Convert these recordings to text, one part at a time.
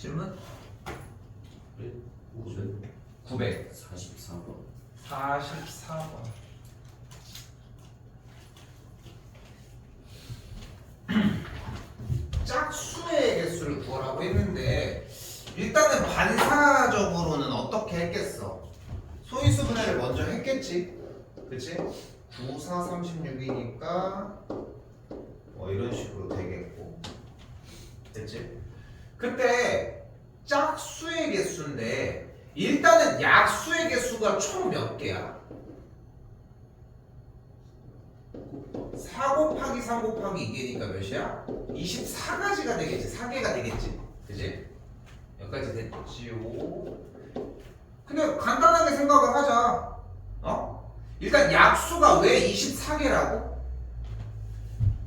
질문? 944번. 44번. 짝수의 개수를 구하라고 했는데 일단은 반사적으로는 어떻게 했겠어? 소인수 분해를 먼저 했겠지? 그치? 9, 4, 36이니까 뭐 이런 식으로 되겠고 됐지? 그때 짝수의 개수인데 일단은 약수의 개수가 총 몇 개야? 4 곱하기 3 곱하기 2개니까 몇이야? 24가지가 되겠지. 4개가 되겠지. 그지? 여기까지 됐지요. 근데 간단하게 생각을 하자. 일단 약수가 왜 24개라고?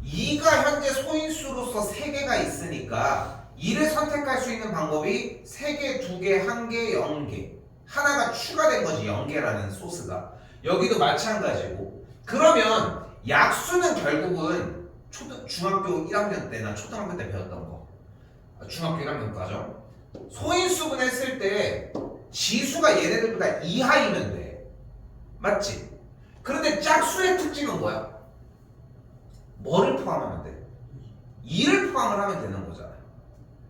2가 현재 소인수로서 3개가 있으니까 2를 선택할 수 있는 방법이 3개, 2개, 1개, 0개. 하나가 추가된 거지. 0개라는 소스가. 여기도 마찬가지고. 그러면 약수는 결국은 중학교 1학년 때나 초등학교 때 배웠던 거. 중학교 1학년 과정. 소인수분 했을 때 지수가 얘네들보다 이하이면 돼. 맞지? 그런데 짝수의 특징은 뭐야? 뭐를 포함하면 돼? 2를 포함을 하면 되는 거잖아.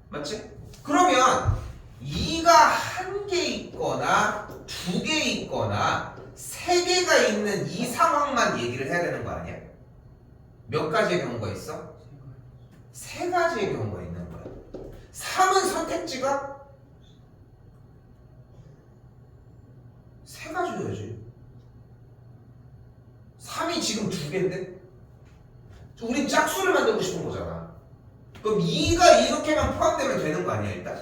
맞지? 그러면 2가 1개 있거나 2개 있거나 3개가 있는 이 상황만 얘기를 해야 되는 거 아니야? 몇 가지의 경우가 있어? 3가지의 경우가 있는 거야. 3은 선택지가 3가지여야지. 3이 지금 2개인데? 우린 짝수를 만들고 싶은 거잖아. 그럼 2가 이렇게만 포함되면 되는 거 아니야 일단?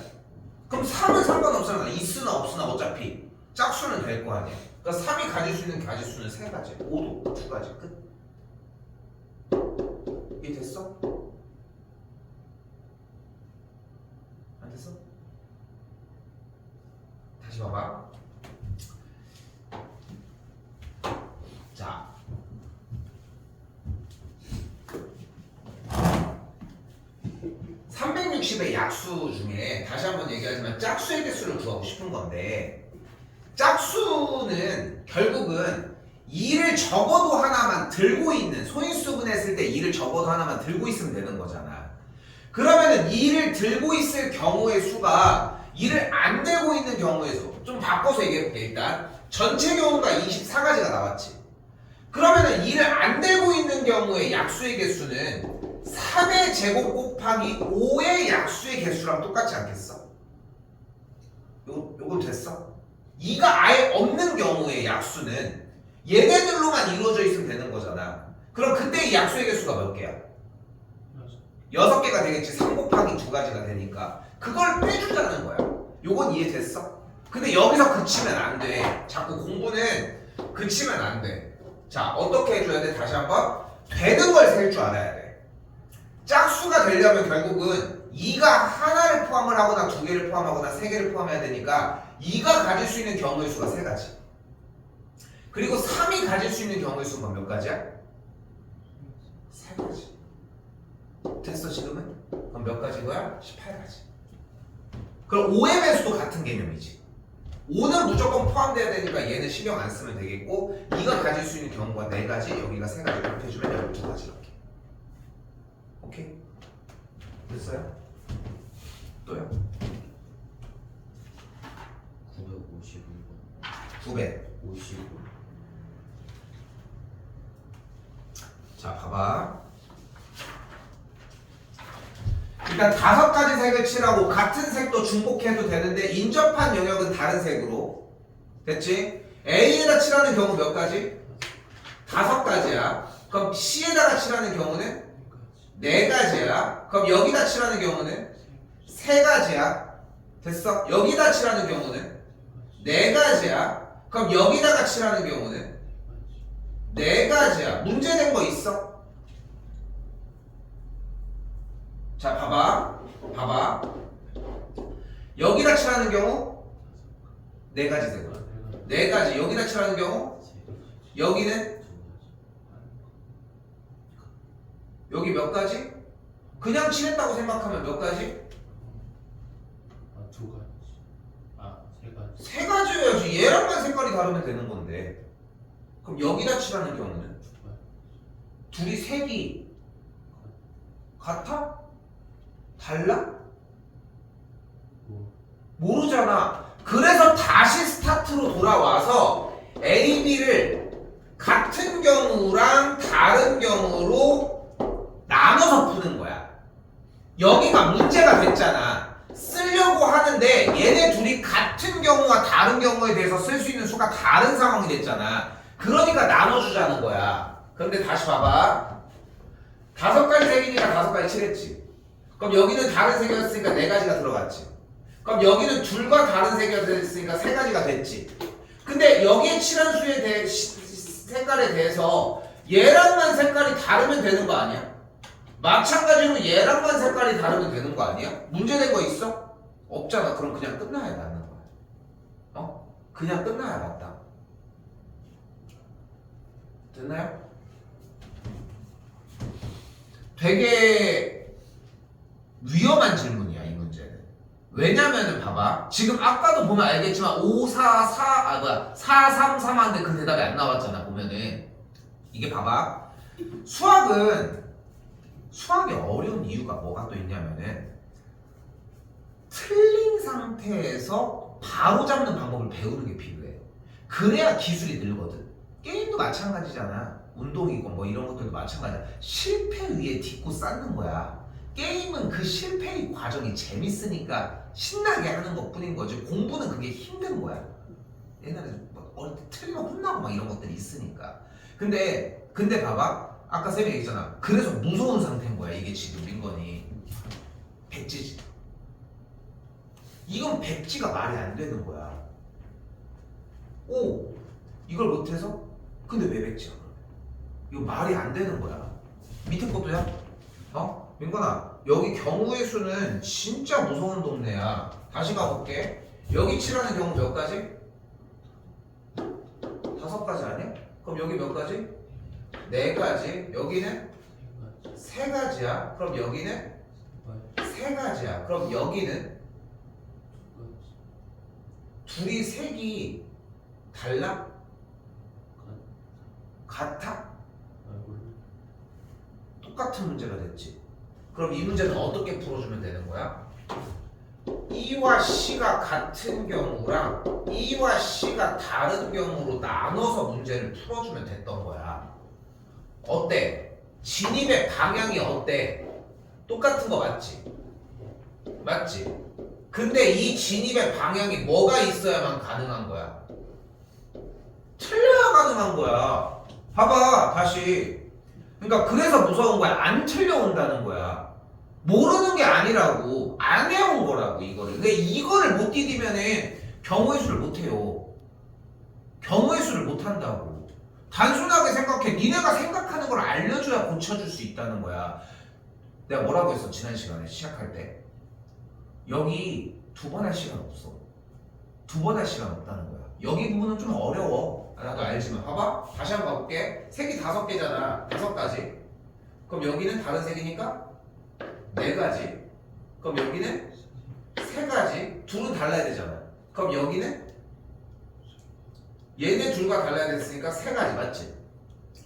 그럼 3은 상관없잖아. 있으나 없으나 어차피 짝수는 될 거 아니야. 그러니까 3이 가질 수 있는 가지수는 3가지. 5도 2가지 끝. 이해 됐어? 안 됐어? 다시 봐봐. 자, (360의) 약수 중에 다시 한번 얘기하지만 짝수의 개수를 구하고 싶은 건데 짝수는 결국은 2를 적어도 하나만 들고 있는 소인수분 했을 때 2를 적어도 하나만 들고 있으면 되는 거잖아. 그러면은 2를 들고 있을 경우의 수가 2를 안 들고 있는 경우의 수. 좀 바꿔서 얘기해볼게. 일단 전체 경우가 24가지가 나왔지. 그러면은 2를 안 들고 있는 경우의 약수의 개수는 3의 제곱 곱하기 5의 약수의 개수랑 똑같지 않겠어? 요건 됐어? 2가 아예 없는 경우의 약수는 얘네들로만 이루어져 있으면 되는 거잖아. 그럼 그때 이 약수의 개수가 몇 개야? 6개가 되겠지. 3 곱하기 2가지가 되니까 그걸 빼주자는 거야. 요건 이해됐어? 근데 여기서 그치면 안 돼. 자꾸 공부는 그치면 안 돼. 자, 어떻게 해줘야 돼? 다시 한번 되는 걸 셀 줄 알아야 돼. 짝수가 되려면 결국은 2가 하나를 포함을 하거나 2개를 포함하거나 3개를 포함해야 되니까 2가 가질 수 있는 경우의 수가 3가지. 그리고 3이 가질 수 있는 경우의 수가 몇 가지야? 3가지. 됐어 지금은? 그럼 몇 가지인 거야? 18가지. 그럼 5의 배수도 같은 개념이지. 5는 무조건 포함돼야 되니까 얘는 신경 안 쓰면 되겠고 2가 가질 수 있는 경우가 4가지, 여기가 3가지 이렇게 해주면 12가지 이렇게. 오케이? 됐어요? 또요? 955번. 955. 55. 자, 봐봐. 일단 5가지 색을 칠하고 같은 색도 중복해도 되는데 인접한 영역은 다른 색으로. 됐지? A에다 칠하는 경우 몇 가지? 5가지야. 그럼 C에다가 칠하는 경우는 4가지야. 그럼 여기다 칠하는 경우는 3가지야. 됐어? 여기다 칠하는 경우는 4가지야. 그럼 여기다가 칠하는 경우는 4가지야. 문제된 거 있어? 자, 봐봐. 여기다 칠하는 경우 4가지 되고 4가지. 여기다 칠하는 경우 여기는 여기 몇 가지? 그냥 칠했다고 생각하면 몇 가지? 두 가지. 아, 세 가지. 세 가지여야지. 얘랑만 색깔이 다르면 되는 건데. 그럼 여기다 칠하는 경우는 두 가지. 둘이 색이 같아? 달라? 뭐. 모르잖아. 그래서 다시 스타트로 돌아와서 A, B를 같은 경우랑 다른 경우로 나눠서 푸는 거야. 여기가 문제가 됐잖아. 쓰려고 하는데 얘네 둘이 같은 경우와 다른 경우에 대해서 쓸 수 있는 수가 다른 상황이 됐잖아. 그러니까 나눠주자는 거야. 그런데 다시 봐봐. 5가지 색이니까 5가지 칠했지. 그럼 여기는 다른 색이었으니까 4가지가 들어갔지. 그럼 여기는 둘과 다른 색이었으니까 3가지가 됐지. 근데 여기에 칠한 수에 대해 색깔에 대해서 얘랑만 색깔이 다르면 되는 거 아니야? 마찬가지로 얘랑만 색깔이 다르면 되는 거 아니야? 문제된 거 있어? 없잖아. 그럼 그냥 끝나야 맞는 거야. 어? 그냥 끝나야 맞다. 됐나요? 되게 위험한 질문이야, 이 문제는. 왜냐면은 봐봐. 지금 아까도 보면 알겠지만 433 하는데 그 대답이 안 나왔잖아, 보면은. 이게 봐봐. 수학이 어려운 이유가 뭐가 또 있냐면은 틀린 상태에서 바로 잡는 방법을 배우는 게 필요해. 그래야 기술이 늘거든. 게임도 마찬가지잖아. 운동이고 뭐 이런 것들도 마찬가지야. 실패 위에 딛고 쌓는 거야. 게임은 그 실패의 과정이 재밌으니까 신나게 하는 것 뿐인 거지. 공부는 그게 힘든 거야. 옛날에 뭐 어릴 때 틀리면 혼나고 막 이런 것들이 있으니까. 근데 봐봐. 아까 쌤이 얘기했잖아. 그래서 무서운 상태인 거야. 이게 지금 민건이. 백지지. 이건 백지가 말이 안 되는 거야. 오, 이걸 못해서? 근데 왜 백지야? 이거 말이 안 되는 거야. 밑에 것도야? 어? 민건아, 여기 경우의 수는 진짜 무서운 동네야. 다시 가볼게. 여기 칠하는 경우 몇 가지? 5가지 아니야? 그럼 여기 몇 가지? 4가지. 여기는 3가지야. 그럼 여기는 3가지야. 그럼 여기는 둘이 색이 달라? 같아? 똑같은 문제가 됐지. 그럼 이 문제는 어떻게 풀어주면 되는 거야? E와 C가 같은 경우랑 E와 C가 다른 경우로 나눠서 문제를 풀어주면 됐던 거야. 어때? 진입의 방향이 어때? 똑같은 거 맞지? 맞지? 근데 이 진입의 방향이 뭐가 있어야만 가능한 거야? 틀려야 가능한 거야. 봐봐, 다시. 그러니까 그래서 무서운 거야. 안 틀려온다는 거야. 모르는 게 아니라고. 안 해온 거라고, 이거를. 근데 이거를 못 디디면은 경우의 수를 못 해요. 경우의 수를 못 한다고. 단순하게 생각해. 니네가 생각하는 걸 알려줘야 고쳐줄 수 있다는 거야. 내가 뭐라고 했어, 지난 시간에 시작할 때? 여기 2번 할 시간 없어. 2번 할 시간 없다는 거야. 여기 부분은 좀 어려워. 나도 알지만. 봐봐. 다시 한번 가볼게. 색이 5개잖아. 5가지. 그럼 여기는 다른 색이니까 4가지. 그럼 여기는 3가지. 둘은 달라야 되잖아. 그럼 여기는 얘네 둘과 달라야 됐으니까 3가지. 맞지?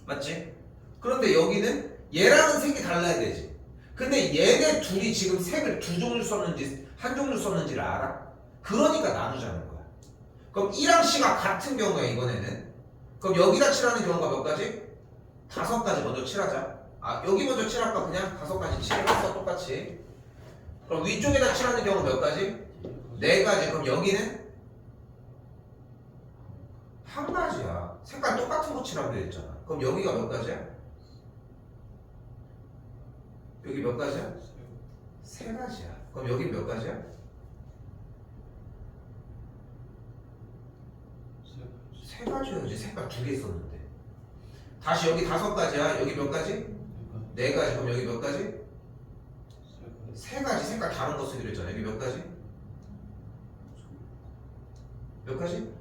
맞지? 그런데 여기는 얘랑은 색이 달라야 되지. 근데 얘네 둘이 지금 색을 2종류 썼는지 1종류 썼는지를 알아? 그러니까 나누자는 거야. 그럼 E랑 C가 같은 경우에 이번에는 그럼 여기다 칠하는 경우가 몇 가지? 5가지 먼저 칠하자. 아, 여기 먼저 칠할까? 그냥 5가지 칠해봤어, 똑같이. 그럼 위쪽에다 칠하는 경우 몇 가지? 4가지. 그럼 여기는 1가지야. 색깔 똑같은 거 칠하면 되겠잖아. 그럼 여기가 몇 가지야? 여기 몇 가지야? 3가지야. 그럼 여기 몇 가지야? 3가지여야지. 색깔 2개 있었는데. 다시 여기 5가지야. 여기 몇 가지? 4가지. 그럼 여기 몇 가지? 3가지. 색깔 다른 거 쓰기로 했잖아. 여기 몇 가지? 몇 가지?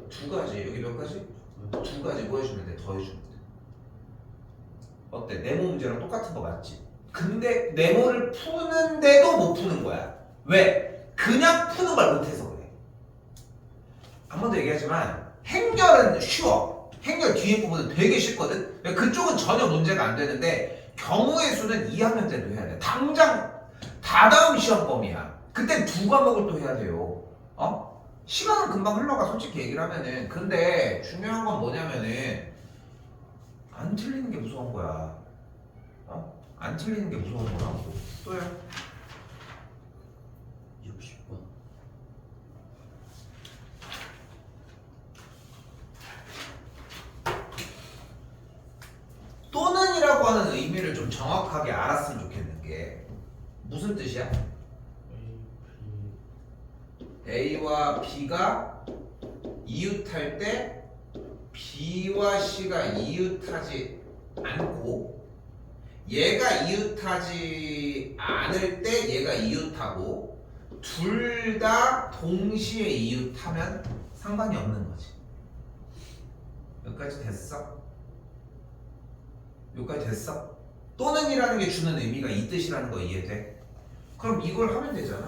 2가지. 여기 몇 가지? 2가지. 뭐 해주면 돼? 더 해주면 돼. 어때? 네모 문제랑 똑같은 거 맞지? 근데 네모를 푸는데도 못 푸는 거야. 왜? 그냥 푸는 걸 못해서 그래. 한 번 더 얘기하지만 행렬은 쉬워. 행렬 뒤에 부분은 되게 쉽거든. 그쪽은 전혀 문제가 안 되는데 경우의 수는 2학년 때도 해야 돼. 당장 다다음 시험범위야. 그때 두 과목을 또 해야 돼요. 시간은 금방 흘러가 솔직히 얘기를 하면은. 근데 중요한 건 뭐냐면은 안 틀리는 게 무서운 거야. 안 틀리는 게 무서운 거라고. 또요? 60번. 또는이라고 하는 의미를 좀 정확하게 알았으면 좋겠는 게 무슨 뜻이야? A와 B가 이웃할 때 B와 C가 이웃하지 않고 얘가 이웃하지 않을 때 얘가 이웃하고 둘 다 동시에 이웃하면 상관이 없는 거지. 여기까지 됐어? 여기까지 됐어? 또는이라는 게 주는 의미가 이 뜻이라는 거 이해돼? 그럼 이걸 하면 되잖아.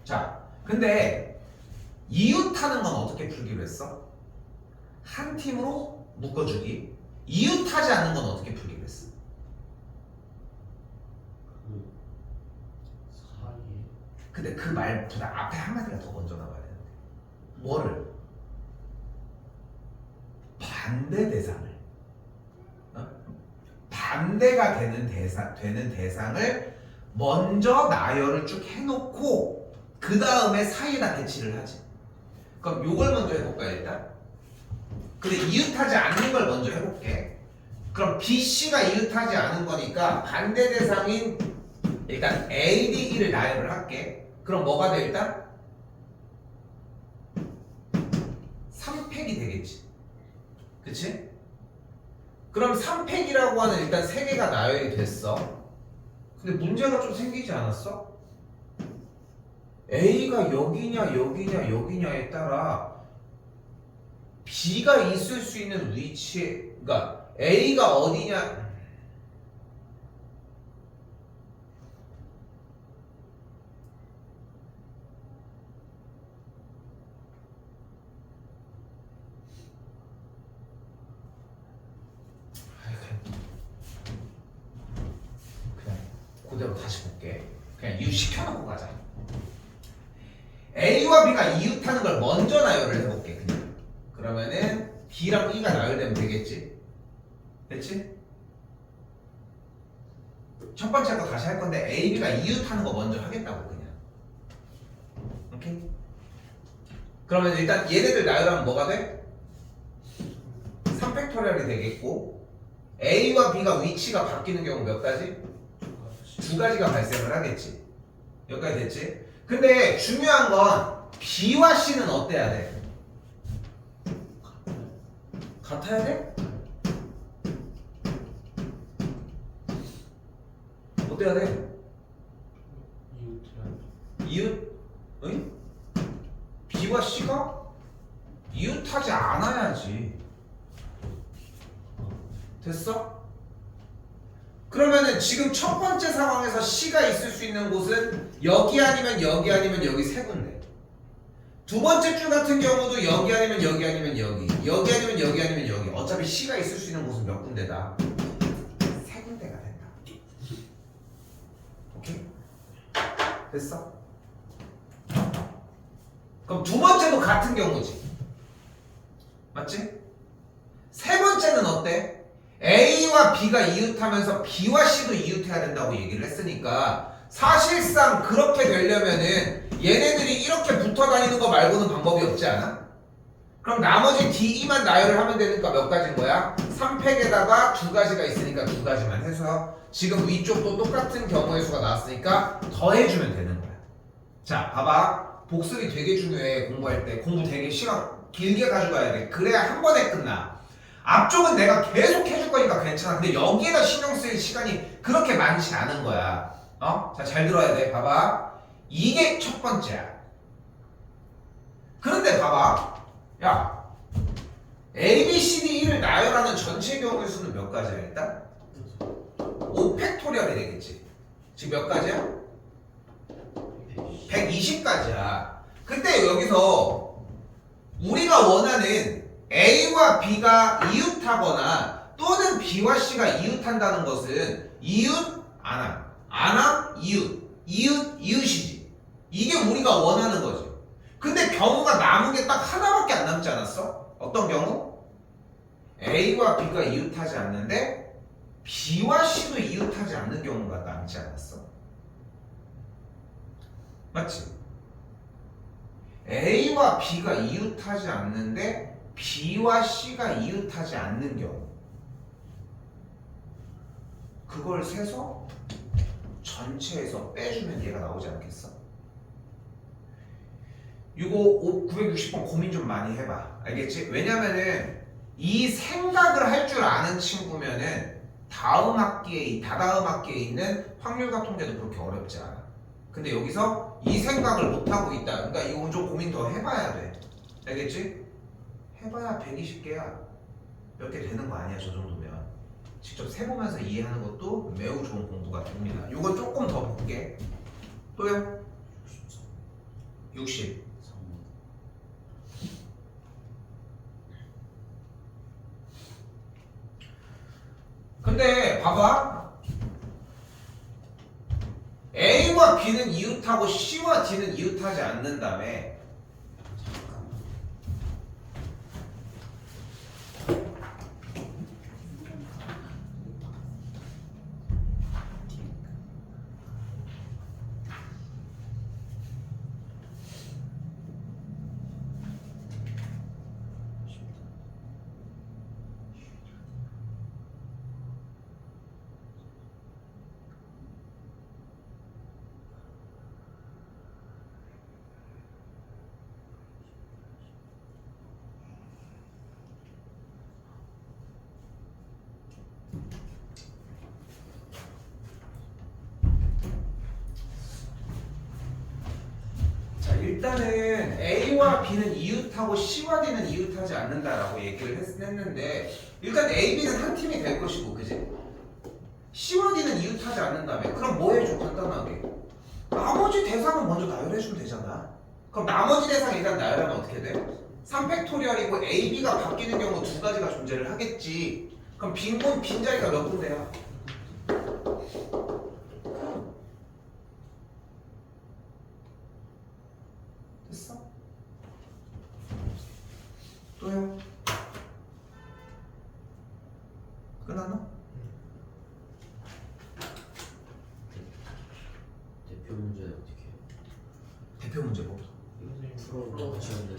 자, 근데 이웃하는 건 어떻게 풀기로 했어? 한 팀으로 묶어주기. 이웃하지 않는 건 어떻게 풀기로 했어? 그 사이에 근데 그 말보다 앞에 한마디가 더 먼저 나와야 되는데 뭐를? 반대 대상을 반대가 되는 대상을 먼저 나열을 쭉 해놓고 그 다음에 사이에다 배치를 하지. 그럼 요걸 먼저 해볼까 일단? 근데 이웃하지 않는 걸 먼저 해볼게. 그럼 BC가 이웃하지 않은 거니까 반대 대상인 일단 ADE를 나열을 할게. 그럼 뭐가 돼 일단? 3팩이 되겠지. 그치? 그럼 3팩이라고 하는 일단 3개가 나열이 됐어. 근데 문제가 좀 생기지 않았어? A가 여기냐 여기냐 여기냐에 따라 B가 있을 수 있는 위치에, 그러니까 A가 어디냐. 그냥 그대로 다시 볼게. 그냥 이웃 시켜놓고 가자. A와 B가 이웃하는 걸 먼저 나열을 해볼게. 그냥 그러면은 B랑 E가 나열되면 되겠지? 됐지? 첫 번째 거 다시 할 건데 A, B가 이웃하는 거 먼저 하겠다고 그냥. 오케이? 그러면 일단 얘네들 나열하면 뭐가 돼? 3팩토리얼이 되겠고 A와 B가 위치가 바뀌는 경우 몇 가지? 두 가지가 발생을 하겠지. 여기까지 됐지? 근데 중요한 건 B와 C는 어때야 돼? 같아야 돼? 어때야 돼? 이웃? 응? B와 C가 이웃하지 않아야지. 됐어? 그러면은 지금 첫 번째 상황에서 C가 있을 수 있는 곳은 여기 아니면 여기 아니면 여기 세 군데. 두 번째 줄 같은 경우도 여기 아니면 여기 아니면 여기, 여기 아니면 여기 아니면 여기. 어차피 C가 있을 수 있는 곳은 몇 군데다? 세 군데가 된다. 오케이? 됐어? 그럼 두 번째도 같은 경우지. 맞지? 세 번째는 어때? A와 B가 이웃하면서 B와 C도 이웃해야 된다고 얘기를 했으니까 사실상 그렇게 되려면은 얘네들이 이렇게 붙어 다니는 거 말고는 방법이 없지 않아? 그럼 나머지 D, E만 나열을 하면 되니까 몇 가지인 거야? 3팩에다가 두 가지가 있으니까 두 가지만 해서 지금 위쪽도 똑같은 경우의 수가 나왔으니까 더해주면 되는 거야. 자, 봐봐. 복습이 되게 중요해. 공부할 때. 공부 되게 시간 길게 가져가야 돼. 그래야 한 번에 끝나. 앞쪽은 내가 계속 해줄 거니까 괜찮아. 근데 여기에다 신경 쓸 시간이 그렇게 많지 않은 거야. 자, 잘 들어야 돼. 봐봐. 이게 첫 번째야. 그런데 봐봐. 야, A, B, C, D, E를 나열하는 전체 경우의 수는 몇 가지야 일단? 5팩토리얼이 되겠지. 지금 몇 가지야? 120까지야. 근데 여기서 우리가 원하는 A와 B가 이웃하거나 또는 B와 C가 이웃한다는 것은 이웃, 안함, 안함, 이웃, 이웃, 이웃이지. 이게 우리가 원하는 거지. 근데 경우가 남은 게 딱 하나밖에 안 남지 않았어? 어떤 경우? A와 B가 이웃하지 않는데 B와 C도 이웃하지 않는 경우가 남지 않았어? 맞지? A와 B가 이웃하지 않는데 B와 C가 이웃하지 않는 경우, 그걸 세서 전체에서 빼주면 얘가 나오지 않겠어? 이거 960번 고민 좀 많이 해봐. 알겠지? 왜냐면은 이 생각을 할 줄 아는 친구면은 다다음 학기에 있는 확률과 통계도 그렇게 어렵지 않아. 근데 여기서 이 생각을 못하고 있다. 그러니까 이건 좀 고민 더 해봐야 돼. 알겠지? 해봐야 120개야. 몇 개 되는 거 아니야, 저 정도면. 직접 세보면서 이해하는 것도 매우 좋은 공부가 됩니다. 이건 조금 더 볼게. 또요? 60. 근데 봐봐. A와 B는 이웃하고 C와 D는 이웃하지 않는다며. 일단은 A와 B는 이웃하고 C와 D는 이웃하지 않는다라고 얘기를 했는데, 일단 A, B는 한 팀이 될 것이고, 그지? C와 D는 이웃하지 않는다며. 그럼 뭐 해줘? 간단하게 나머지 대상은 먼저 나열해주면 되잖아. 그럼 나머지 대상 일단 나열하면 어떻게 돼? 3팩토리얼이고 A, B가 바뀌는 경우 두 가지가 존재를 하겠지. 그럼 빈자리가 몇 군데야? 됐어? 또요? 끝났나? 대표 문제는 어떻게 해요? 대표 문제 뭐? 풀어 지었는데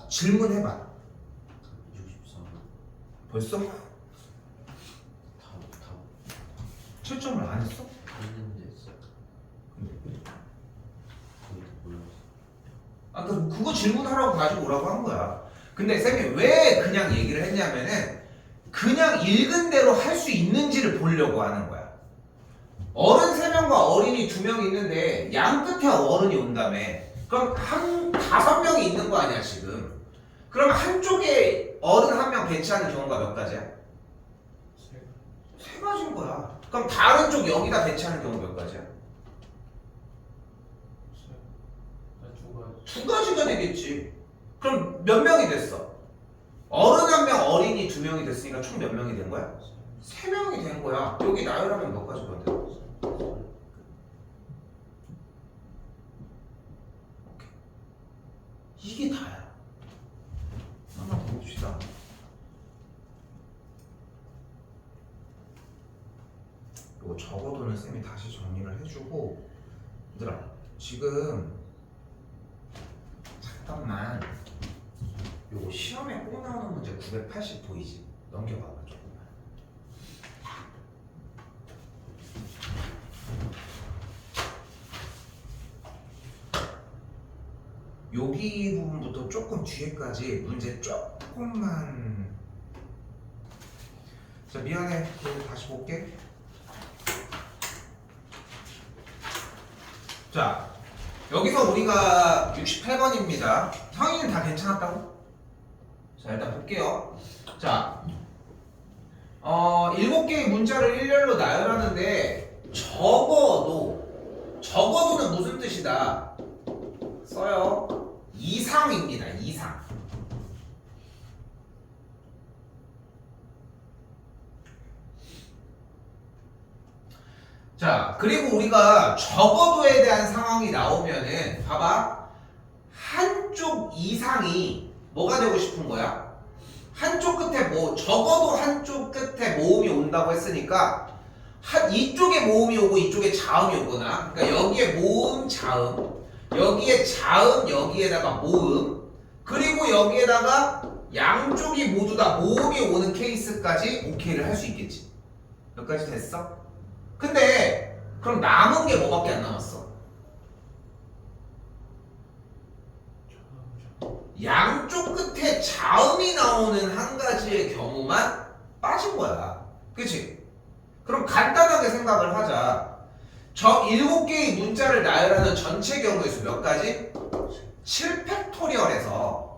질문해봐. 64. 벌써? 다 7점을 안 했어? 했는데 거의 몰랐어. 아, 그거 질문하라고 가지고 오라고 한 거야. 근데 쌤이 왜 그냥 얘기를 했냐면은 그냥 읽은 대로 할 수 있는지를 보려고 하는 거야. 어른 3명과 어린이 2명 있는데 양 끝에 어른이 온다며. 그럼 한 5명이 있는 거 아니야 지금. 그럼 한쪽에 어른 1명 배치하는 경우가 몇 가지야? 3가지인 거야. 그럼 다른 쪽 여기다 배치하는 경우 몇 가지야? 2가지가 되겠지. 그럼 몇 명이 됐어? 어른 1명, 어린이 2명이 됐으니까 총 몇 명이 된 거야? 3명이 된 거야. 여기 나열하면 몇 가지가 돼? 이게 다야. 하나 더 봅시다. 이거 적어두는 쌤이 다시 정리를 해주고, 얘들아 지금 잠깐만, 요거 시험에 꼭 나오는 문제 980 보이지? 넘겨봐봐 조금만. 여기 부분부터 조금 뒤에까지 문제 조금만. 자, 미안해. 여기 다시 볼게. 자, 여기서 우리가 68번입니다. 형이는 다 괜찮았다고? 자, 일단 볼게요. 자, 7개의 문자를 일렬로 나열하는데 적어도 적어도는 무슨 뜻이다? 써요. 이상입니다. 이상. 자, 그리고 우리가 적어도에 대한 상황이 나오면은 봐봐. 한쪽 이상이 뭐가 되고 싶은 거야? 한쪽 끝에 적어도 한쪽 끝에 모음이 온다고 했으니까 이쪽에 모음이 오고 이쪽에 자음이 오거나, 그러니까 여기에 모음, 자음, 여기에 자음, 여기에다가 모음, 그리고 여기에다가 양쪽이 모두 다 모음이 오는 케이스까지 오케이를 할 수 있겠지. 여기까지 됐어? 근데 그럼 남은 게 뭐밖에 안 남았어? 양쪽 끝에 자음이 나오는 한 가지의 경우만 빠진 거야. 그치? 그럼 간단하게 생각을 하자. 저 7개의 문자를 나열하는 전체 경우의 수 몇 가지? 7팩토리얼에서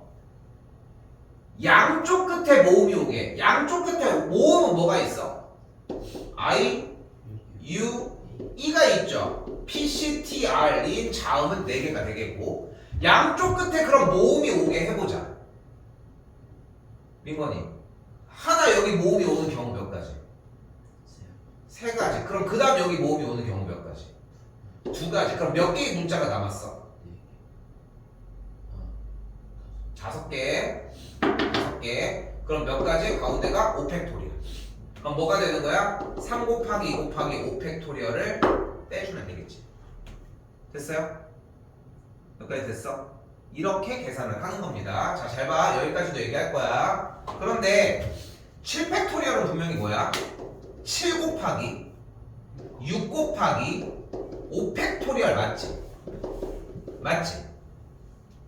양쪽 끝에 모음이 오게. 양쪽 끝에 모음은 뭐가 있어? I, U, E가 있죠. P, C, T, R, 이 자음은 4개가 되겠고, 양쪽 끝에 그럼 모음이 오게 해보자. 민건이 하나 여기 모음이 오는 경우 몇 가지? 3가지. 그럼 그 다음 여기 모음이 오는 경우 몇 가지? 2가지. 그럼 몇 개의 문자가 남았어? 5개. 5개. 그럼 몇 가지? 가운데가 5팩토리얼. 그럼 뭐가 되는 거야? 3 곱하기 2 곱하기 5팩토리얼을 떼주면 되겠지. 됐어요? 여기까지 됐어? 이렇게 계산을 하는 겁니다. 자, 잘 봐. 여기까지도 얘기할 거야. 그런데 7팩토리얼은 분명히 뭐야? 7 곱하기 6 곱하기 5팩토리얼 맞지? 맞지?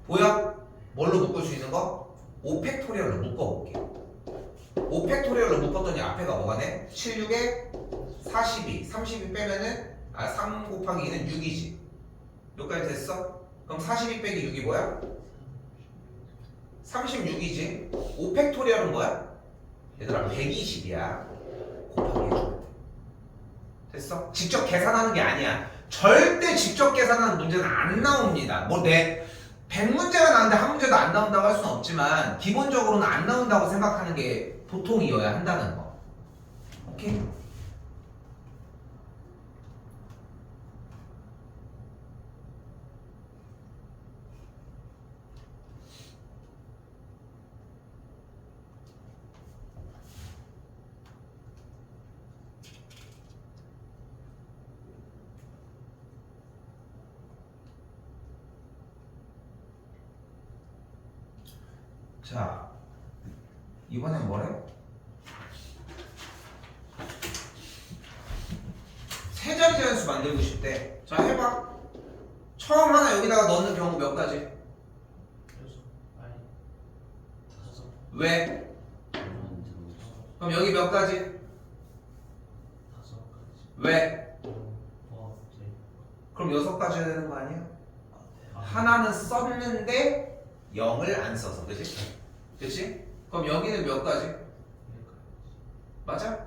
보여? 뭘로 묶을 수 있는 거? 5팩토리얼로 묶어볼게. 5팩토리얼로 묶었더니 앞에가 뭐가 돼? 7, 6에 42. 32 빼면은 3 곱하기 2는 6이지. 여기까지 됐어? 그럼 42 빼기 6이 뭐야? 36이지. 5팩토리얼은 뭐야? 얘들아 120이야. 곱하기 해주면 돼. 됐어? 직접 계산하는 게 아니야. 절대 직접 계산하는 문제는 안 나옵니다. 100문제가 나왔는데 한 문제도 안 나온다고 할 수는 없지만 기본적으로는 안 나온다고 생각하는 게 보통이어야 한다는 거. 오케이? 자, 이번엔 뭐래? 세 자리 자연수 만들고 싶대. 자, 해봐. 처음 하나 여기다가 넣는 경우 몇 가지? 왜? 그럼 여기 몇 가지? 왜? 그럼 6가지 해야 되는 거 아니야? 하나는 썼는데 0을 안 써서, 그치? 그치? 그럼 여기는 몇 가지? 맞아?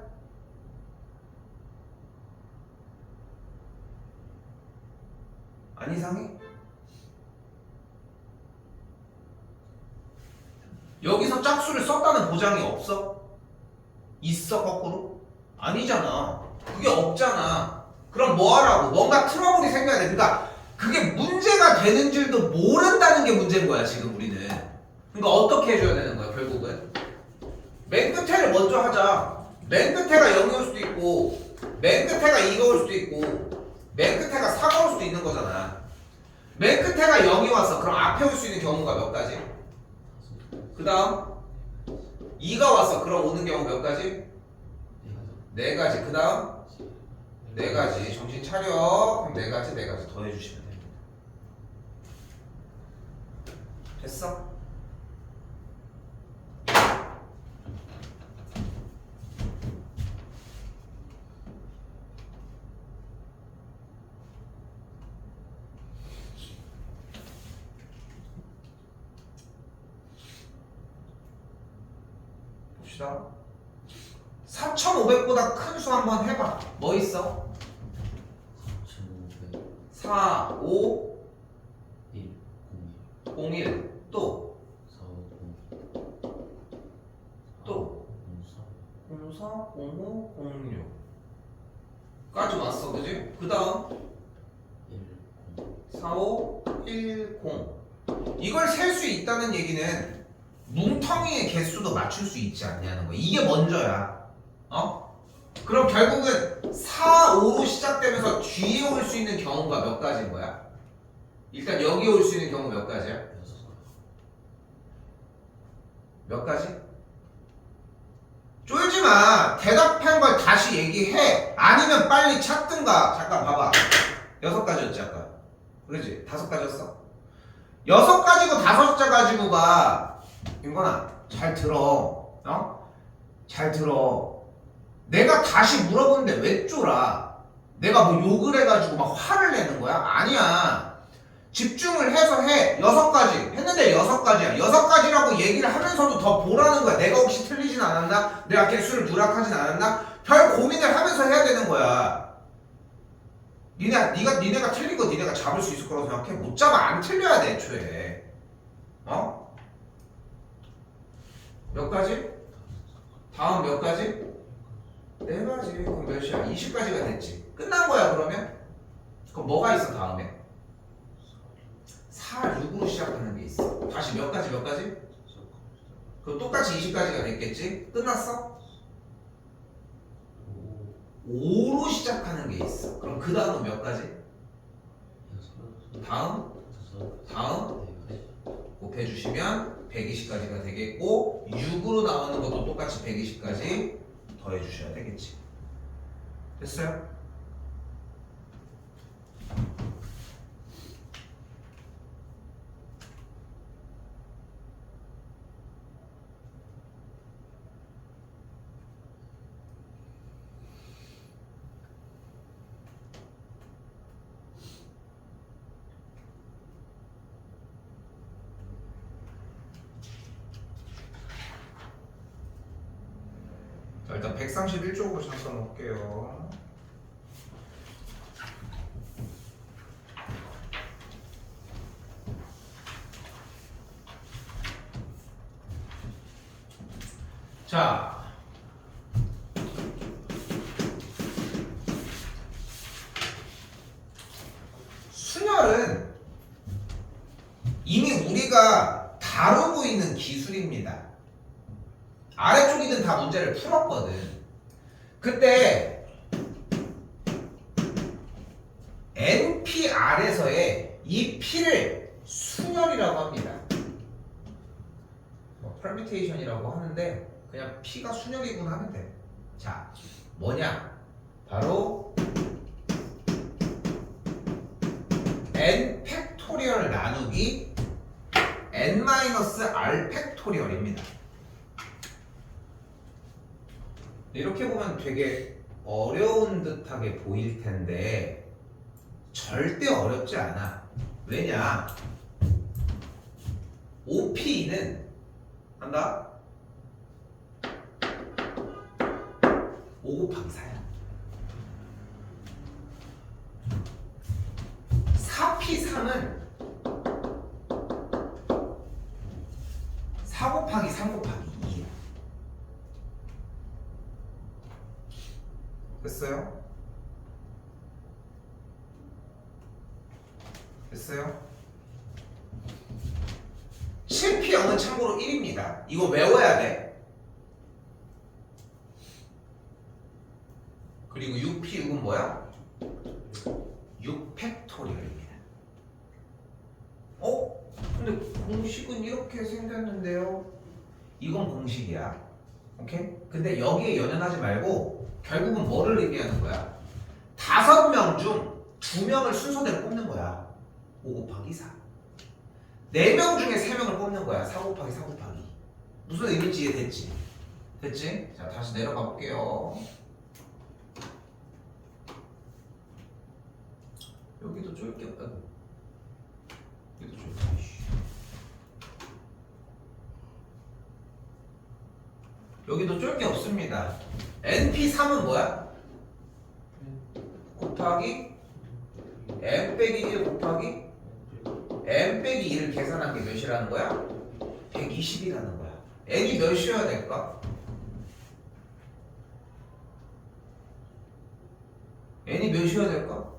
안 이상해? 여기서 짝수를 썼다는 보장이 없어? 있어, 거꾸로? 아니잖아. 그게 없잖아. 그럼 뭐 하라고? 뭔가 트러블이 생겨야 돼. 그러니까 그게 문제가 되는 줄도 모른다는 게 문제인 거야, 지금 우리는. 그러니까 어떻게 해줘야 되는 거야, 결국은? 맨 끝에를 먼저 하자. 맨 끝에가 0이 올 수도 있고, 맨 끝에가 2가 올 수도 있고, 맨 끝에가 4가 올 수도 있는 거잖아. 맨 끝에가 0이 왔어. 그럼 앞에 올 수 있는 경우가 몇 가지? 그 다음 2가 왔어. 그럼 오는 경우 몇 가지? 4가지. 그 다음 4가지. 정신 차려. 그럼 4가지, 4가지 더 해주시면 됩니다. 됐어? 봅시다. 4,500보다 큰 수 한번 해봐. 뭐 있어? 4, 5, 1 0 01 또 4 5 또 0 4 04, 05, 06까지 왔어, 그지? 그 다음 1 0 4, 5, 1, 0 이걸 셀 수 있다는 얘기는 뭉텅이의 개수도 맞출 수 있지 않냐는 거야. 이게 먼저야. 그럼 결국은 4, 5로 시작되면서 뒤에 올 수 있는 경우가 몇 가지인 거야? 일단 여기 올 수 있는 경우 몇 가지야? 몇 가지? 쫄지 마. 대답한 걸 다시 얘기해. 아니면 빨리 찾든가. 잠깐 봐봐. 6가지였지 아까. 그러지? 5가지였어? 6가지고 5자 가지고가 인건아 잘 들어. 잘 들어. 내가 다시 물어보는데 왜 쫄아? 내가 뭐 욕을 해가지고 막 화를 내는 거야? 아니야. 집중을 해서 해. 6가지 했는데 6가지야. 6가지라고 얘기를 하면서도 더 보라는 거야. 내가 혹시 틀리진 않았나? 내가 개수를 누락하진 않았나? 별 고민을 하면서 해야 되는 거야. 니네가 틀린 거 니네가 잡을 수 있을 거라고 생각해? 못 잡아. 안 틀려야 돼 애초에. 몇 가지? 다음 몇 가지? 4가지. 그럼 몇이야? 20가지가 됐지. 끝난 거야 그러면? 그럼 뭐가 있어 다음에? 4, 6으로 시작하는 게 있어. 다시 몇 가지 몇 가지? 그럼 똑같이 20가지가 됐겠지? 끝났어? 5로 시작하는 게 있어. 그럼 그 다음은 몇 가지? 다음? 곱해주시면 120가지가 되겠고 6으로 나오는 것도 똑같이 120까지 더해주셔야 되겠지. 됐어요? 자, 일단 131쪽으로 잠깐 놓을게요. 자, 순열은 이미 우리가 다루고 있는 기술입니다. 아래쪽이든 다 문제를 풀었거든. 그때 NPR에서의 이 P를 순열이라고 합니다. 뭐 퍼뮤테이션이라고 하는데 그냥 P가 순열이구나 하면 돼. 자, 뭐냐? 바로 N 팩토리얼 나누기 N-R 팩토리얼입니다. 이렇게 보면 되게 어려운 듯하게 보일 텐데 절대 어렵지 않아. 왜냐? OP는 한다? 5 곱하기 4야. 4P3은 4 곱하기 3 곱하기 2야. 됐어요? 됐어요? 7P0은 참고로 1입니다. 이거 외워야 돼. 그리고 6P6은 뭐야? 6팩토리얼입니다. 근데 공식은 이렇게 생겼는데요? 이건 공식이야. 오케이? 근데 여기에 연연하지 말고 결국은 뭐를 의미하는 거야? 5명 중 2명을 순서대로 뽑는 거야. 5 곱하기 4. 4명 중에 3명을 뽑는 거야. 4 곱하기 4 곱하기. 무슨 의미인지 이해됐지? 됐지? 자, 다시 내려가 볼게요. 여기도 쫄게 없다고. 여기도 쫄게. 여기도 쫄게 없습니다. NP3은 뭐야? 곱하기 n 빼기 1 곱하기 n 빼기 2를 계산한 게 몇이라는 거야? 120이라는 거야. n이 몇이어야 될까? n이 몇이어야 될까?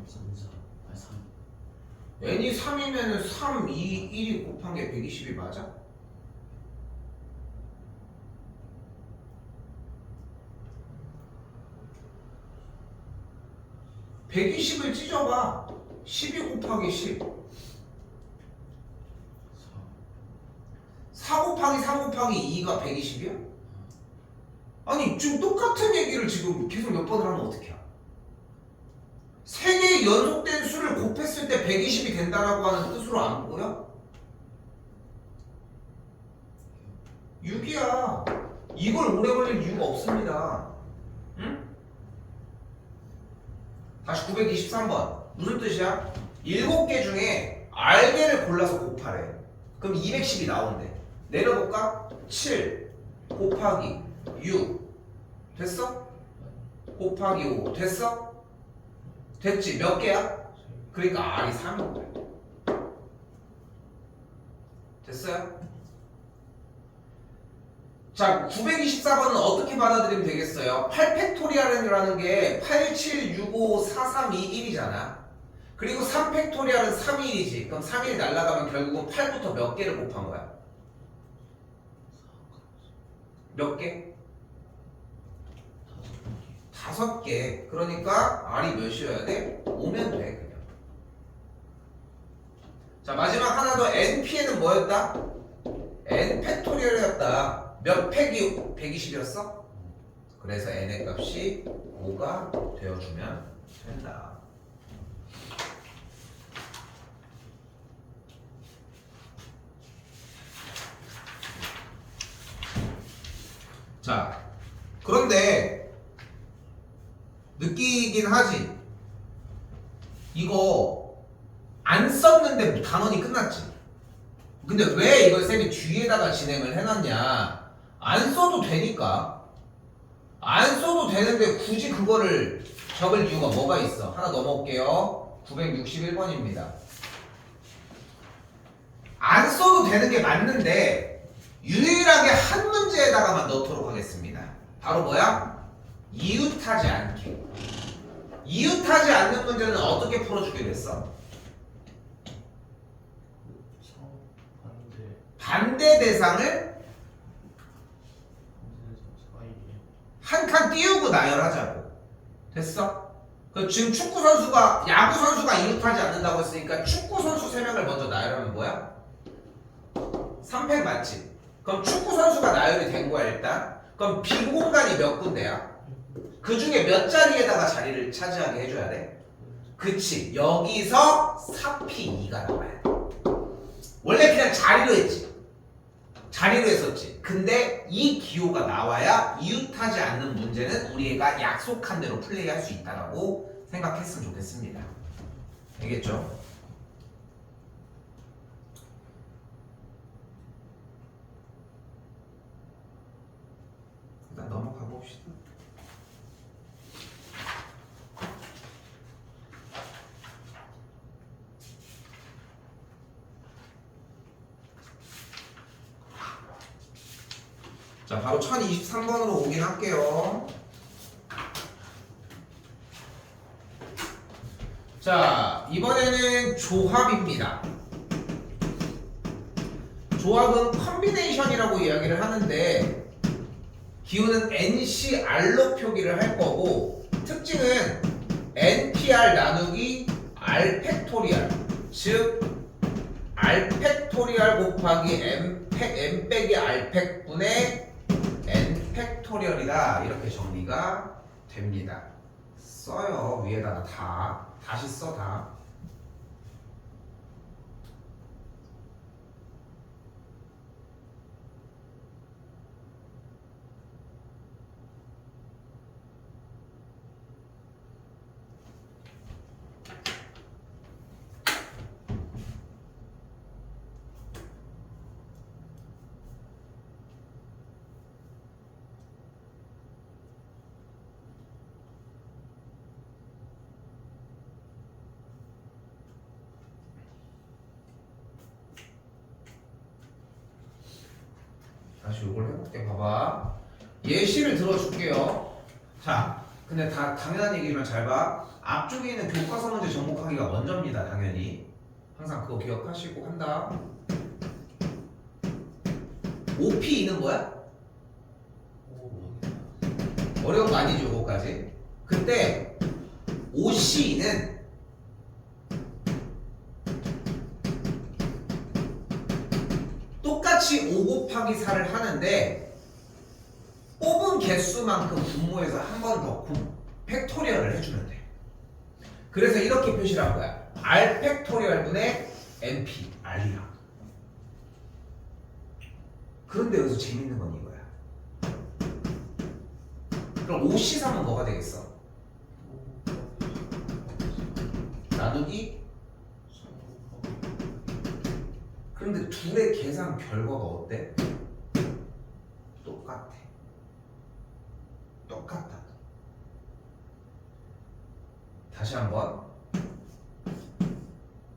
삼사 아니 삼 n이 3이면 3, 2, 1이 곱한 게 120이 맞아? (120을) 찢어봐. 12 곱하기 10 사 4 곱하기 3 곱하기 2가 120이야? 아니 지금 똑같은 얘기를 지금 계속 몇 번을 하면 어떡해? 세 개의 연속된 수를 곱했을 때 120이 된다라고 하는 뜻으로 안 보여? 6이야. 이걸 오래 걸릴 이유가 없습니다. 응? 다시 923번. 무슨 뜻이야? 7개 중에 알개를 골라서 곱하래. 그럼 210이 나온대. 내려볼까? 7 곱하기 6 됐어? 곱하기 5 됐어? 됐지? 몇 개야? 그러니까 R이 3인 거야. 됐어요? 자, 924번은 어떻게 받아들이면 되겠어요? 8팩토리얼이라는 게 8, 7, 6, 5, 4, 3, 2, 1이잖아. 그리고 3팩토리얼은 3, 1이지. 그럼 3, 1 날라가면 결국은 8부터 몇 개를 곱한 거야? 몇 개? 다섯 개 5개. 그러니까 R이 몇이어야 돼? 5면 돼, 그냥. 자, 마지막 하나 더. NP에는 뭐였다? N 팩토리얼이었다. 몇 팩이 120이었어? 그래서 N의 값이 5가 되어주면 된다. 자, 그런데 느끼긴 하지. 이거 안 썼는데 단원이 끝났지. 근데 왜 이걸 쌤이 뒤에다가 진행을 해놨냐? 안 써도 되니까. 안 써도 되는데 굳이 그거를 적을 이유가 뭐가 있어? 하나 넘어올게요. 961번입니다. 안 써도 되는 게 맞는데 유일하게 한 문제에다가만 넣도록 하겠습니다. 바로 뭐야? 이웃하지 않기. 이웃하지 않는 문제는 어떻게 풀어주기로 했어? 반대 대상을 한 칸 띄우고 나열하자고. 됐어? 그 지금 축구 선수가 야구 선수가 이웃하지 않는다고 했으니까 축구 선수 3명을 먼저 나열하면 뭐야? 3팩 맞지? 그럼 축구 선수가 나열이 된 거야 일단. 그럼 빈 공간이 몇 군데야? 그 중에 몇 자리에다가 자리를 차지하게 해줘야 돼? 그치. 여기서 4P2가 나와야 돼. 원래 그냥 자리로 했지. 자리로 했었지. 근데 이 기호가 나와야 이웃하지 않는 문제는 우리가 약속한 대로 플레이할 수 있다라고 생각했으면 좋겠습니다. 알겠죠? 일단 넘어가 봅시다. 자, 바로 1023번으로 오긴 할게요. 자, 이번에는 조합입니다. 조합은 컨비네이션이라고 이야기를 하는데 기호는 NCR로 표기를 할 거고 특징은 NPR 나누기 R 팩토리얼 즉 R 팩토리얼 곱하기 M 빼기 R 팩분의 N 팩토리얼이다 이렇게 정리가 됩니다. 써요. 위에다가 다시 써 다. 다시 이걸 해볼게. 봐봐. 예시를 들어줄게요. 자, 근데 다 당연한 얘기지만 잘 봐. 앞쪽에 있는 교과서 문제 정복하기가 먼저입니다. 당연히. 항상 그거 기억하시고 한다. OP는 뭐야? 어려운 거 아니죠, 그거까지. 근데 OC는 똑같이 5 곱하기 4를 하는데 뽑은 개수만큼 분모해서 한 번 더 팩토리얼을 해주면 돼. 그래서 이렇게 표시를 한 거야. R 팩토리얼 분의 NP, R이야. 그런데 여기서 재밌는 건 이거야. 그럼 OC3은 뭐가 되겠어? 나누기. 그런데 둘의 계산 결과가 어때? 똑같아. 똑같다. 다시 한번.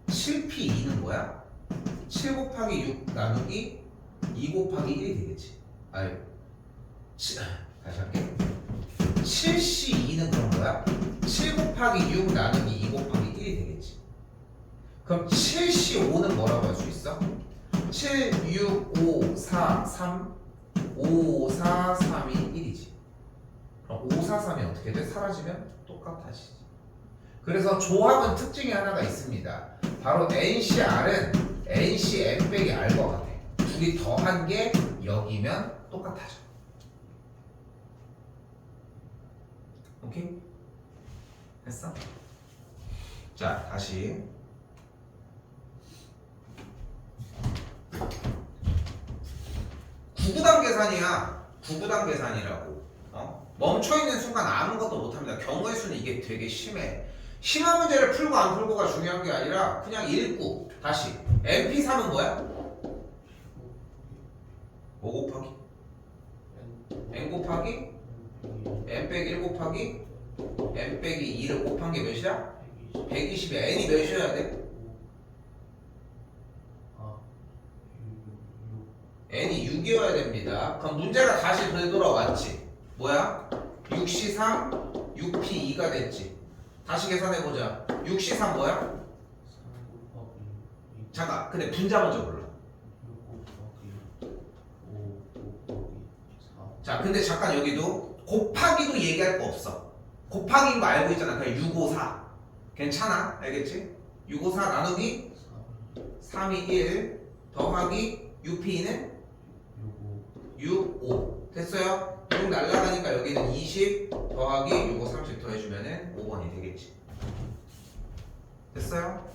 7P2는 뭐야? 7 곱하기 6 나누기 2 곱하기 1이 되겠지. 아니, 다시 할게. 7C2는 그런 거야? 7 곱하기 6 나누기 2 곱하기 1이 되겠지. 그럼 7C5는 뭐라고 할 수 있어? 7, 6, 5, 4, 3 5, 4, 3이 1이지. 그럼 5, 4, 3이 어떻게 돼? 사라지면 똑같아지지. 그래서 조합은 특징이 하나가 있습니다. 바로 NCR은 NCM 빼기 R과 같아. 둘이 더한 게 여기면 똑같아져. 오케이? 됐어? 자, 다시. 구구단 계산이야. 구구단 계산이라고. 멈춰있는 순간 아무것도 못합니다. 경우의 수는 이게 되게 심해. 심한 문제를 풀고 안 풀고가 중요한 게 아니라 그냥 읽고. 다시. MP3은 뭐야? 5 곱하기 N 곱하기 N 빼기 1 곱하기 N 빼기 2를 곱한 게 몇이야? 120이야. N이 몇이어야 돼? N이 6이어야 됩니다. 그럼 문제가 다시 되돌아왔지. 뭐야? 6C3, 6P2가 됐지. 다시 계산해보자. 6C3 뭐야? 잠깐, 근데 분자 먼저 불러. 자, 근데 잠깐 여기도 곱하기도 얘기할 거 없어. 곱하기인 거 알고 있잖아. 그냥 654. 괜찮아? 알겠지? 654 나누기 3이 1 더하기 6P는 65. 됐어요? 6 날라가니까 여기는 20 더하기 65 30 더해주면은 5번이 되겠지. 됐어요?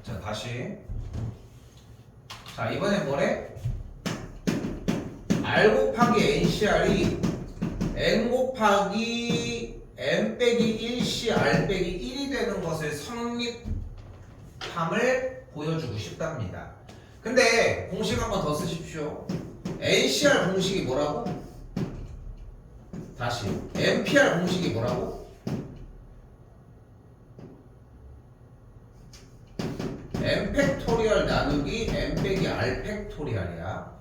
자, 다시. 자, 이번엔 뭐래? R 곱하기 NCR이 N 곱하기 N 빼기 1C R 빼기 1이 되는 것을 성립함을 보여주고 싶답니다. 근데 공식 한번 더 쓰십시오. NCR 공식이 뭐라고? 다시. NPR 공식이 뭐라고? n 팩토리얼 나누기 n 빼기 r 팩토리얼이야.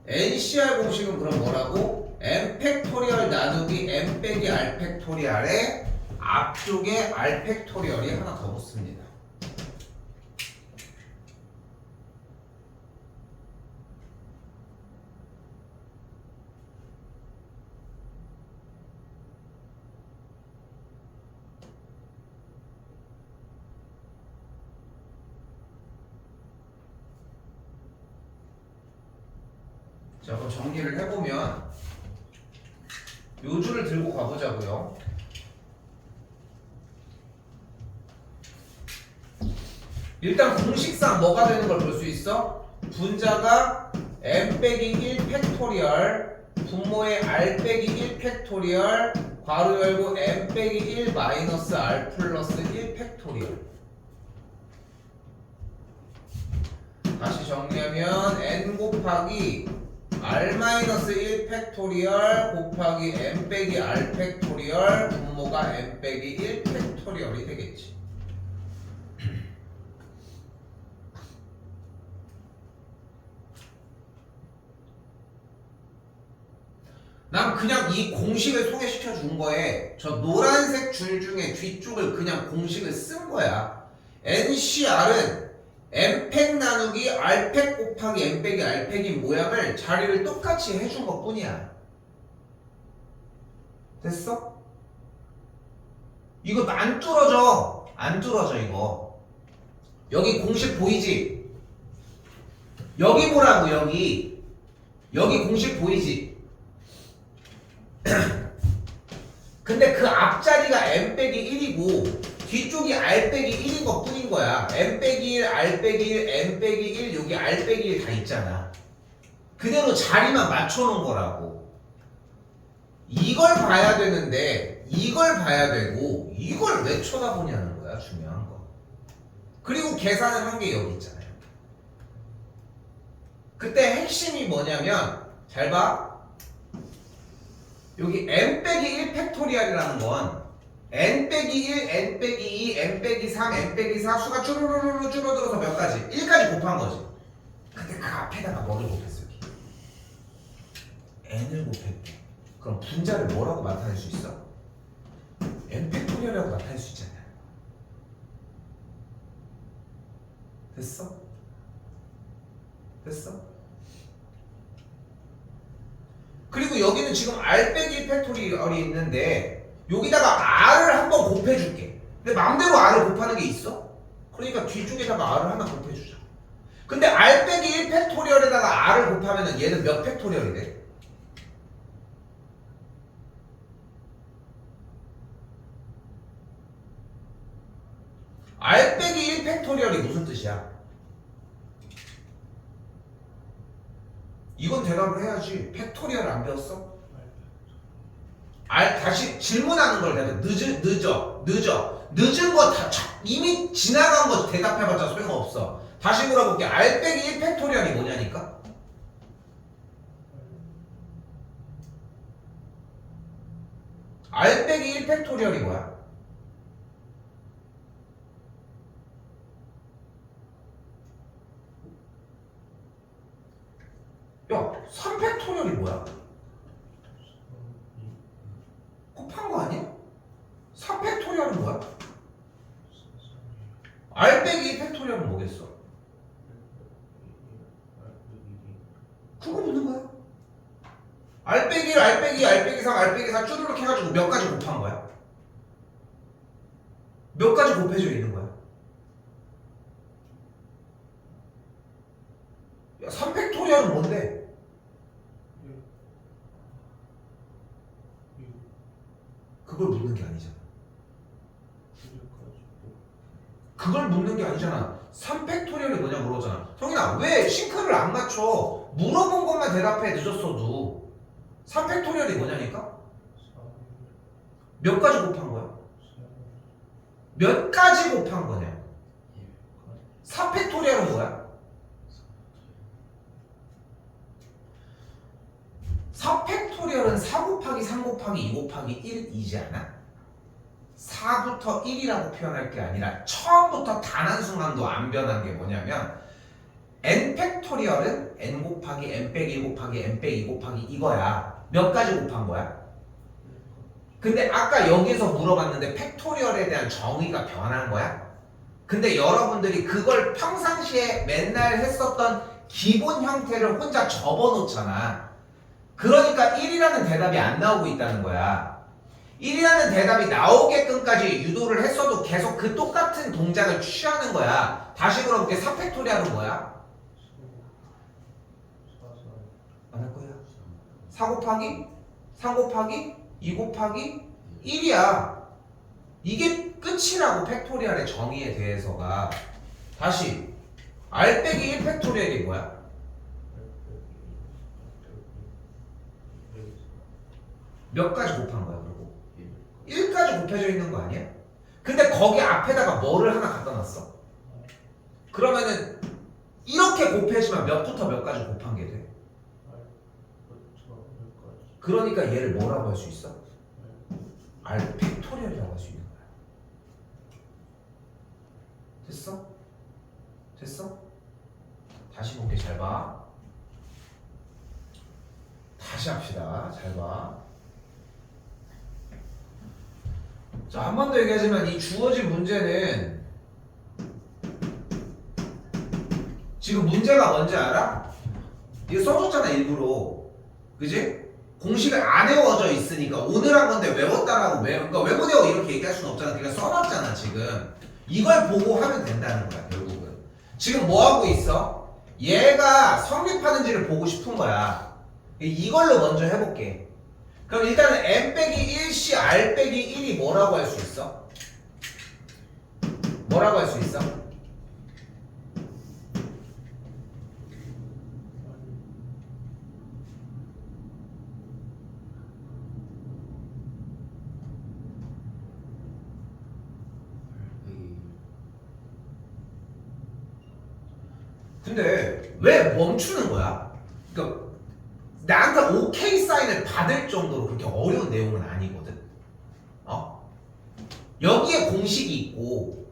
NCR 공식은 그럼 뭐라고? n 팩토리얼 나누기 n 빼기 r 팩토리얼에 앞쪽에 r 팩토리얼이 하나 더 붙습니다. 자, 그럼 정리를 해보면 요 줄을 들고 가보자고요. 일단 공식상 뭐가 되는 걸 볼 수 있어? 분자가 n 빼기 1 팩토리얼 분모의 r 빼기 1 팩토리얼 괄호 열고 n 빼기 1 마이너스 r 플러스 1 팩토리얼. 다시 정리하면 n 곱하기 r-1 팩토리얼 곱하기 n 빼기 r 팩토리얼 분모가 n 빼기 1 팩토리얼이 되겠지. 난 그냥 이 공식을 소개시켜 준 거에 저 노란색 줄 중에 뒤쪽을 그냥 공식을 쓴 거야. NCR은 M팩 나누기 R팩 곱하기 M 빼기 R팩인 모양을 자리를 똑같이 해준 것 뿐이야. 됐어? 이거 안 뚫어져. 안 뚫어져 이거. 여기 공식 보이지? 여기 보라고 여기. 여기 공식 보이지? 근데 그 앞자리가 m 빼기 1이고 뒤쪽이 r 빼기 1인 것 뿐인 거야. m 빼기 1, r 빼기 1, m 빼기 1, 여기 r 빼기 1 다 있잖아. 그대로 자리만 맞춰놓은 거라고. 이걸 봐야 되는데 이걸 봐야 되고 이걸 왜 쳐다보냐는 거야. 중요한 거. 그리고 계산을 한 게 여기 있잖아요. 그때 핵심이 뭐냐면 잘 봐. 여기 n 빼기 1 팩토리얼이라는 건 n 빼기 1, n 빼기 2, n 빼기 3, n 빼기 4 수가 쭈루루루 줄어들어서 몇 가지? 1까지 곱한 거지. 근데 그 앞에다가 뭐를 곱했어 여기? n을 곱했대. 그럼 분자를 뭐라고 나타낼 수 있어? n 팩토리얼이라고 나타낼 수 있잖아. 됐어? 됐어? 그리고 여기는 지금 r 빼기 1 팩토리얼이 있는데 여기다가 r을 한번 곱해줄게. 근데 맘대로 r을 곱하는 게 있어? 그러니까 뒤쪽에다가 r을 하나 곱해주자. 근데 r 빼기 1 팩토리얼에다가 r을 곱하면은 얘는 몇 팩토리얼이 돼? r 빼기 1 팩토리얼이 무슨 뜻이야? 이건 대답을 해야지. 팩토리얼 안 배웠어? 다시 질문하는 걸 내가 늦은 거 다 이미 지나간 거 대답해봤자 소용없어. 다시 물어볼게. r 빼기 1 팩토리얼이 뭐냐니까? r 빼기 1 팩토리얼이 뭐야? 야, 3팩토리얼이 뭐야? 곱한 거 아니야? 3팩토리얼은 뭐야? r 빼기 1팩토리얼은 뭐겠어? 그거 묻는 거야. r 빼기 1, r 빼기 2, r 빼기 3, r 빼기 4 쭈르륵 해가지고 몇 가지 곱한 거야? 몇 가지 곱해져 있는 거야? 야, 3팩토리얼은 뭔데? 그걸 묻는 게 아니잖아. 그걸 묻는 게 아니잖아. 3팩토리얼이 뭐냐 물어보잖아. 성인아, 왜 싱크를 안 맞춰? 물어본 것만 대답해. 늦었어도. 3팩토리얼이 뭐냐니까? 몇 가지 곱한 거야? 몇 가지 곱한 거냐? 4팩토리얼은 뭐야? 4팩토리얼은 4 곱하기 3 곱하기 2 곱하기 1이지 않아? 4부터 1이라고 표현할 게 아니라 처음부터 단 한순간도 안 변한 게 뭐냐면 n 팩토리얼은 n 곱하기 n 빼기 1 곱하기 n 빼기 2 곱하기 이거야. 몇 가지 곱한 거야? 근데 아까 여기서 물어봤는데 팩토리얼에 대한 정의가 변한 거야? 근데 여러분들이 그걸 평상시에 맨날 했었던 기본 형태를 혼자 접어놓잖아. 그러니까 1이라는 대답이 안 나오고 있다는 거야. 1이라는 대답이 나오게끔까지 유도를 했어도 계속 그 똑같은 동작을 취하는 거야. 다시 물어볼게. 4팩토리얼은 뭐야? 안 할 거야. 4 곱하기 3 곱하기 2 곱하기 1이야. 이게 끝이라고. 팩토리얼의 정의에 대해서가. 다시 r 빼기 1 팩토리얼이 뭐야? 몇 가지 곱한 거야 그리고? 1까지 곱해져 있는 거 아니야? 근데 거기 앞에다가 뭐를 하나 갖다 놨어? 그러면은 이렇게 이렇게 곱해지면 몇부터 몇까지 곱한 게 돼? 그러니까 얘를 뭐라고 할 수 있어? R 팩토리얼이라고 할 수 있는 거야. 됐어? 됐어? 다시 볼게. 잘 봐. 다시 합시다. 잘 봐. 자, 한 번 더 얘기하지만 이 주어진 문제는 지금 문제가 뭔지 알아? 이거 써줬잖아 일부러. 그지? 공식을 안 외워져 있으니까 오늘 한 건데 외웠다라고 그러니까 외고 외워 이렇게 얘기할 수는 없잖아. 그러니까 써놨잖아 지금. 이걸 보고 하면 된다는 거야 결국은. 지금 뭐 하고 있어? 얘가 성립하는지를 보고 싶은 거야. 이걸로 먼저 해볼게. 그럼 일단은 n 빼기 1시 r 빼기 1이 뭐라고 할 수 있어? 뭐라고 할 수 있어? 근데 왜 멈추는 거야? 그러니까 나한테 오케이 사인을 받을 정도로 그렇게 어려운 내용은 아니거든. 여기에 공식이 있고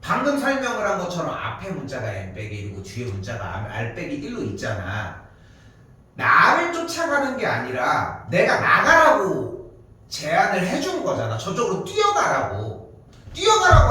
방금 설명을 한 것처럼 앞에 문자가 n 빼기 1이고 뒤에 문자가 r 빼기 1로 있잖아. 나를 쫓아가는 게 아니라 내가 나가라고 제안을 해준 거잖아. 저쪽으로 뛰어가라고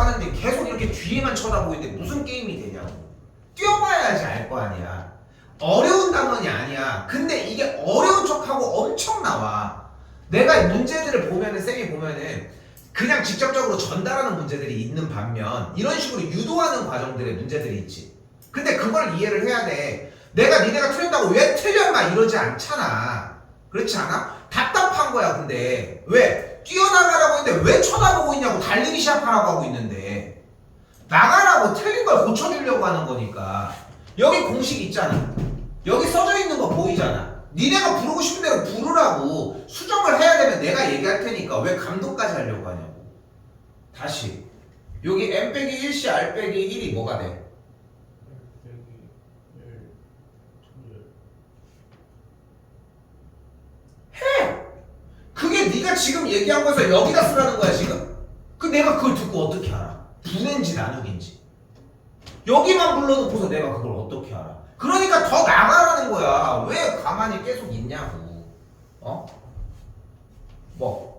하는데 계속 이렇게 뒤에만 쳐다보고 있는데 무슨 게임이 되냐고. 뛰어봐야지 알 거 아니야. 어려운 단원이 아니야. 근데 이게 어려운 척하고 엄청 나와. 내가 문제들을 보면은 쌤이 보면은 그냥 직접적으로 전달하는 문제들이 있는 반면 이런 식으로 유도하는 과정들의 문제들이 있지. 근데 그걸 이해를 해야 돼. 내가 니네가 틀린다고 왜 틀려 막 이러지 않잖아. 그렇지 않아? 답답한 거야. 근데 왜? 뛰어나가라고 했는데 왜 쳐다보고 있냐고. 달리기 시작하라고 하고 있는데 나가라고 틀린 걸 고쳐주려고 하는 거니까. 여기 공식 있잖아. 여기 써져 있는 거 보이잖아. 니네가 부르고 싶은 대로 부르라고. 수정을 해야 되면 내가 얘기할 테니까 왜 감독까지 하려고 하냐고. 다시 여기 n 빼기 1시 r 빼기 1이 뭐가 돼? 해! 그게 네가 지금 얘기한 거에서 여기다 쓰라는 거야 지금? 그 내가 그걸 듣고 어떻게 알아? 분해인지 나누기인지. 여기만 불러놓고서 내가 그걸 어떻게 알아? 그러니까 더 나가라는 거야. 왜 가만히 계속 있냐고. 뭐?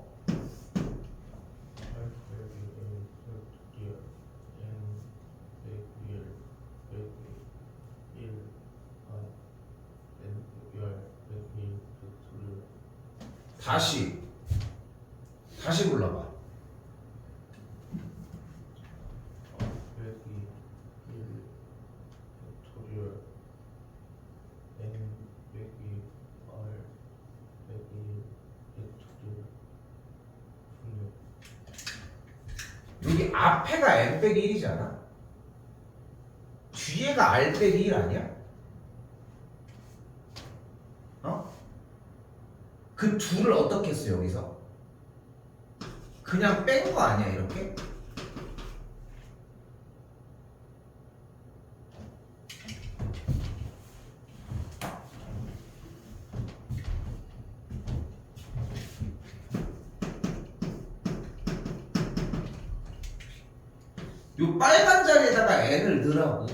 다시 불러봐. 여기 앞에가 n 빼기 1이잖아. 뒤에가 r 빼기 1 아니야? 그 둘을 어떻게 써 여기서? 그냥 뺀 거 아니야 이렇게? 요 빨간 자리에다가 n을 넣으라고.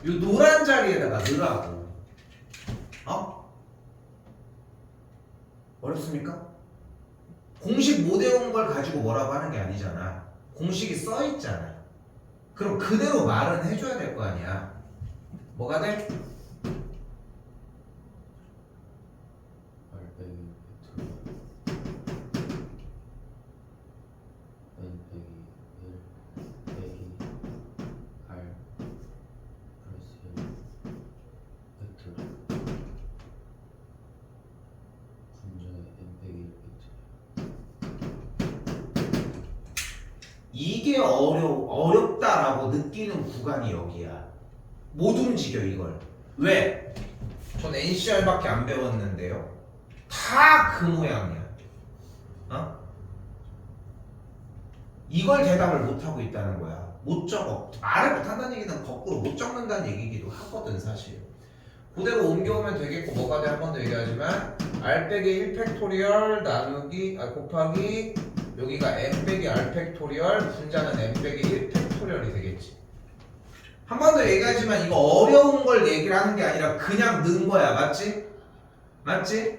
요 노란 자리에다가 넣으라고. 어렵습니까? 공식 못 외운 걸 가지고 뭐라고 하는 게 아니잖아. 공식이 써 있잖아. 그럼 그대로 말은 해줘야 될 거 아니야. 뭐가 돼? 이게 어렵다라고 느끼는 구간이 여기야. 못 움직여 이걸. 왜? 전 NCR밖에 안 배웠는데요. 다 그 모양이야. 이걸 대답을 못하고 있다는 거야. 못 적어. 말을 못한다는 얘기는 거꾸로 못 적는다는 얘기기도 하거든 사실. 그대로 옮겨오면 되겠고 뭐가 돼? 한 번 더 얘기하지만 r 빼기 1 팩토리얼 나누기 곱하기 여기가 m 빼기 r 팩토리얼 분자는 m 빼기 1 팩토리얼이 되겠지. 한 번 더 얘기하지만 이거 어려운 걸 얘기를 하는 게 아니라 그냥 넣은 거야. 맞지? 맞지?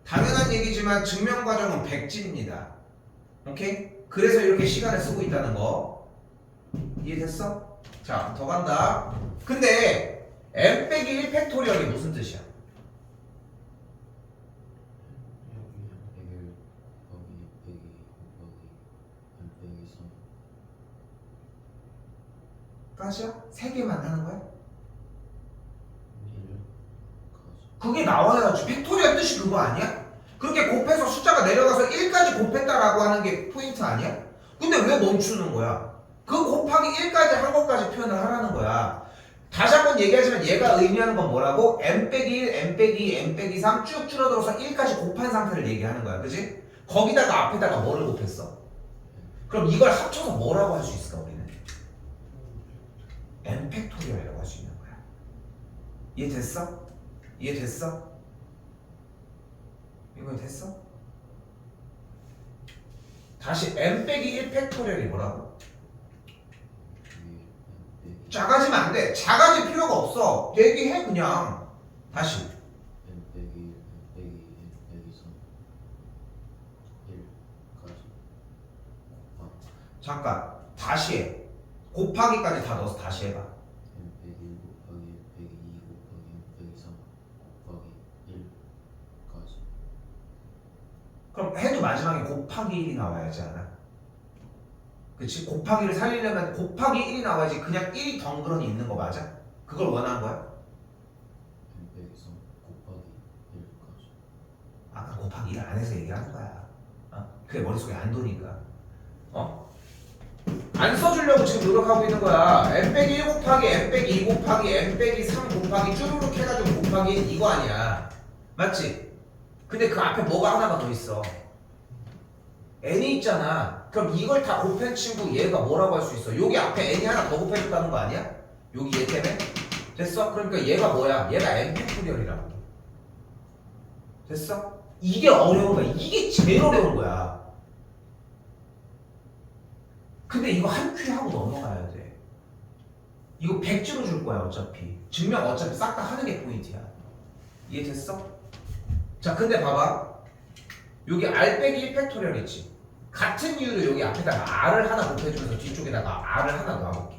당연한 얘기지만 증명 과정은 백지입니다. 오케이? 그래서 이렇게 시간을 쓰고 있다는 거 이해됐어? 자, 더 간다. 근데 m 빼기 1 팩토리얼이 무슨 뜻이야? 까시야? 3개만 하는 거야? 그게 나와야지. 팩토리얼 뜻이 그거 아니야? 그렇게 곱해서 숫자가 내려가서 1까지 곱했다라고 하는 게 포인트 아니야? 근데 왜 멈추는 거야? 그 곱하기 1까지 한 것까지 표현을 하라는 거야. 다시 한번 얘기하지만 얘가 의미하는 건 뭐라고? m 빼기 1, m 빼기 2, m 빼기 3 쭉 줄어들어서 1까지 곱한 상태를 얘기하는 거야. 그지? 거기다가 앞에다가 뭐를 곱했어? 그럼 이걸 합쳐서 뭐라고 할 수 있을까 우리는? m 팩토리얼이라고 할 수 있는 거야. 이해됐어? 이해됐어? 이거 됐어? 다시 m 빼기 1 팩토리얼이 뭐라고? 작아지면 안 돼. 작아질 필요가 없어. 얘기해 그냥. 다시. m 빼기 1, m 빼기 2, m 빼기 3 1까지 잠깐. 다시 해. 곱하기까지 다 넣어서 다시 해봐. m 빼기 1 곱하기 1 빼기 2 곱하기 m 빼기 3 곱하기 1까지. 그럼 해도 마지막에 곱하기 1이 나와야지 않아? 그치? 곱하기를 살리려면 곱하기 1이 나와야지. 그냥 1이 덩그러니 있는 거 맞아? 그걸 원한 거야? m 빼기 3 곱하기 1까지. 아까 곱하기 1 안 해서 얘기하는 거야. 그게 머릿속에 안 도니까. 안 써주려고 지금 노력하고 있는 거야. m 빼기 1 곱하기 m 빼기 2 곱하기 m 빼기 3 곱하기 쭈루룩 해가지고 곱하기 1 이거 아니야. 맞지? 근데 그 앞에 뭐가 하나가 더 있어. n이 있잖아. 그럼 이걸 다 곱한 친구 얘가 뭐라고 할 수 있어? 여기 앞에 n이 하나 더 곱해줬다는 거 아니야? 여기 얘 때문에? 됐어? 그러니까 얘가 뭐야? 얘가 n 팩토리얼이라고. 됐어? 이게 어려운 거야. 이게 제일 어려운 거야. 근데 이거 한 큐에 하고 넘어가야 돼. 이거 100주로 줄 거야 어차피. 증명 어차피 싹 다 하는 게 포인트야. 이해됐어? 자 근데 봐봐. 여기 r 빼기 1 팩토리얼 있지. 같은 이유로 여기 앞에다가 r을 하나 곱해주면서 뒤쪽에다가 r을 하나 놔볼게.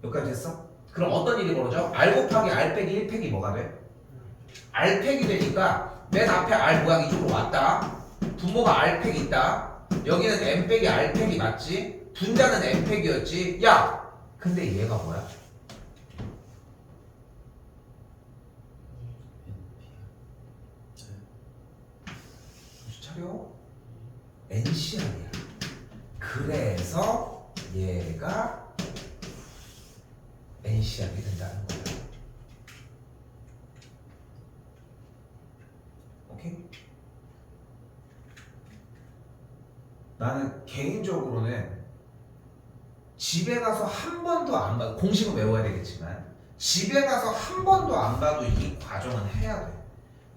여기까지 됐어? 그럼 어떤 일이 벌어져? r 곱하기 r 빼기 1 팩이 뭐가 돼? r 팩이 되니까 맨 앞에 r 모양이 이쪽으로 왔다. 분모가 r 팩이 있다. 여기는 m 빼기 r 팩이 맞지? 분자는 m 팩이었지? 야! 근데 얘가 뭐야? 정신 차려. NCR이야. 그래서 얘가 NCR이 된다는 거야. 오케이? 나는 개인적으로는 집에 가서 한 번도 안 봐도 공식은 외워야 되겠지만 집에 가서 한 번도 안 봐도 이 과정은 해야 돼.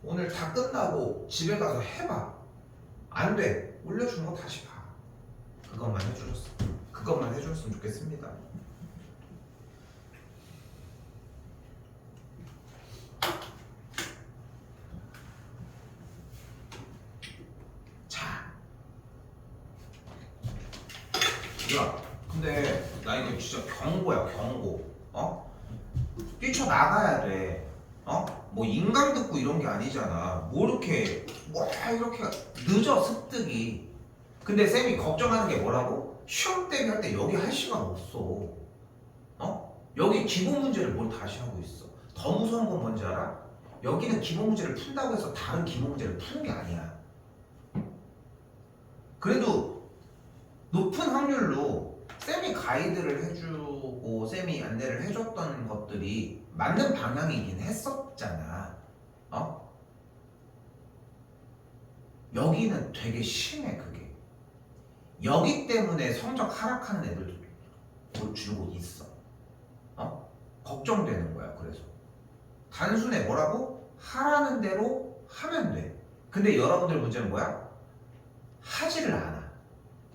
오늘 다 끝나고 집에 가서 해봐. 안 돼. 올려준 거 다시 봐. 그것만 해주셨어. 그것만 해줬으면 좋겠습니다. 자, 야, 근데 나 이거 진짜 경고야, 경고. 뛰쳐나가야 돼. 뭐 인강 듣고 이런 게 아니잖아. 뭐 이렇게 늦어 습득이. 근데 쌤이 걱정하는 게 뭐라고? 시험 대비할 때 여기 할 시간 없어. 여기 기본 문제를 뭘 다시 하고 있어. 더 무서운 건 뭔지 알아? 여기는 기본 문제를 푼다고 해서 다른 기본 문제를 푸는 게 아니야. 그래도 높은 확률로 쌤이 가이드를 해주고 쌤이 안내를 해줬던 것들이 맞는 방향이긴 했었잖아. 여기는 되게 심해 그게. 여기 때문에 성적 하락하는 애들도 줄곧 있어. 걱정되는 거야. 그래서 단순해. 뭐라고? 하라는 대로 하면 돼. 근데 여러분들 문제는 뭐야? 하지를 않아.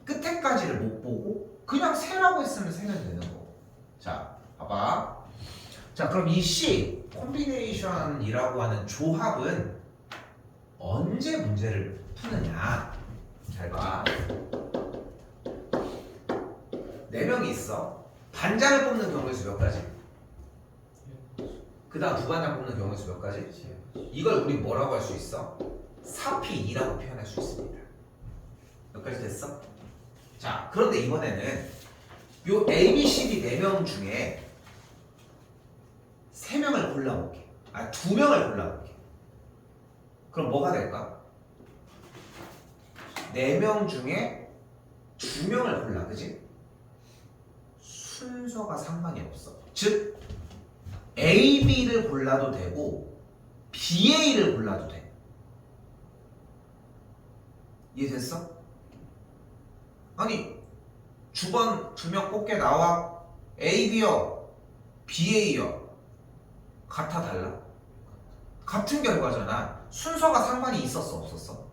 끝에까지를 못 보고 그냥 세라고 했으면 세면 되는 거. 자, 봐봐. 자, 그럼 이 C 콤비네이션이라고 하는 조합은 언제 문제를 푸느냐? 잘 봐. 4명이 있어. 반장을 뽑는 경우의 수 몇 가지? 그 다음 부반장 뽑는 경우의 수 몇 가지? 이걸 우리 뭐라고 할 수 있어? 4P2라고 표현할 수 있습니다. 몇 가지 됐어? 자, 그런데 이번에는 요 A, B, C, D 4명 중에 3명을 골라볼게. 2명을 골라볼게. 그럼 뭐가 될까? 4명 중에 2명을 골라, 그지? 순서가 상관이 없어. 즉 A, B를 골라도 되고 B, A를 골라도 돼. 이해됐어? 아니 주번 2명 뽑게 나와. A, B요 B, A요 같아 달라? 같은 결과잖아. 순서가 상관이 있었어 없었어?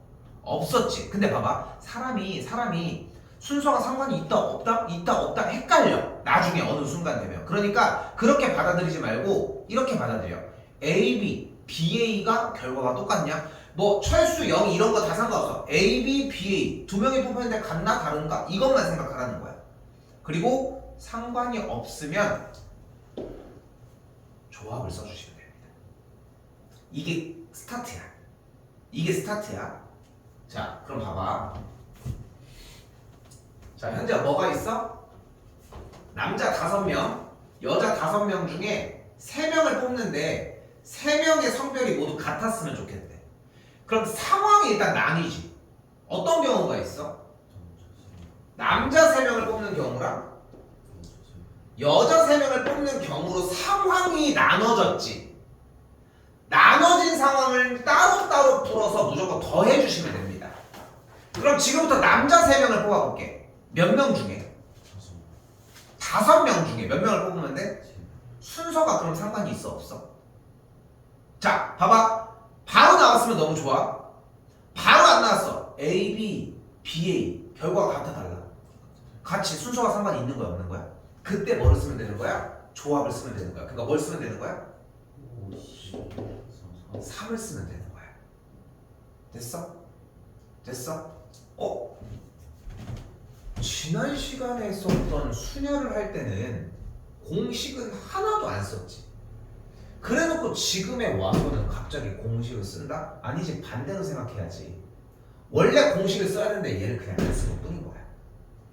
없었지. 근데 봐봐, 사람이 순서가 상관이 있다 없다 헷갈려. 나중에 어느 순간 되면. 그러니까 그렇게 받아들이지 말고 이렇게 받아들여. A, B, B, A가 결과가 똑같냐? 뭐 철수, 영희 이런 거 다 상관없어. A, B, B, A 2명이 뽑혔는데 같나 다른가? 이것만 생각하라는 거야. 그리고 상관이 없으면 조합을 써주시면 됩니다. 이게 스타트야. 이게 스타트야. 자, 그럼 봐봐. 자, 현재 뭐가 있어? 남자 5명, 여자 5명 중에 3명을 뽑는데 3명의 성별이 모두 같았으면 좋겠대. 그럼 상황이 일단 나뉘지. 어떤 경우가 있어? 남자 3명을 뽑는 경우랑 여자 3명을 뽑는 경우로 상황이 나눠졌지. 나눠진 상황을 따로따로 풀어서 무조건 더해주시면 됩니다. 그럼 지금부터 남자 3명을 뽑아볼게. 몇 명 중에? 5명 중에 몇 명을 뽑으면 돼? 순서가 그럼 상관이 있어 없어? 자, 봐봐. 바로 나왔으면 너무 좋아. 바로 안 나왔어. A, B, B, A 결과가 같아 달라? 같이 순서가 상관이 있는 거야 없는 거야? 그때 뭐를 쓰면 되는 거야? 조합을 쓰면 되는 거야. 그러니까 뭘 쓰면 되는 거야? 3을 쓰면 되는 거야. 됐어? 됐어? 지난 시간에 썼던 순열을 할 때는 공식은 하나도 안 썼지. 그래놓고 지금에 와서는 갑자기 공식을 쓴다? 아니지, 반대로 생각해야지. 원래 공식을 써야 되는데 얘를 그냥 안 쓴 것뿐인 거야.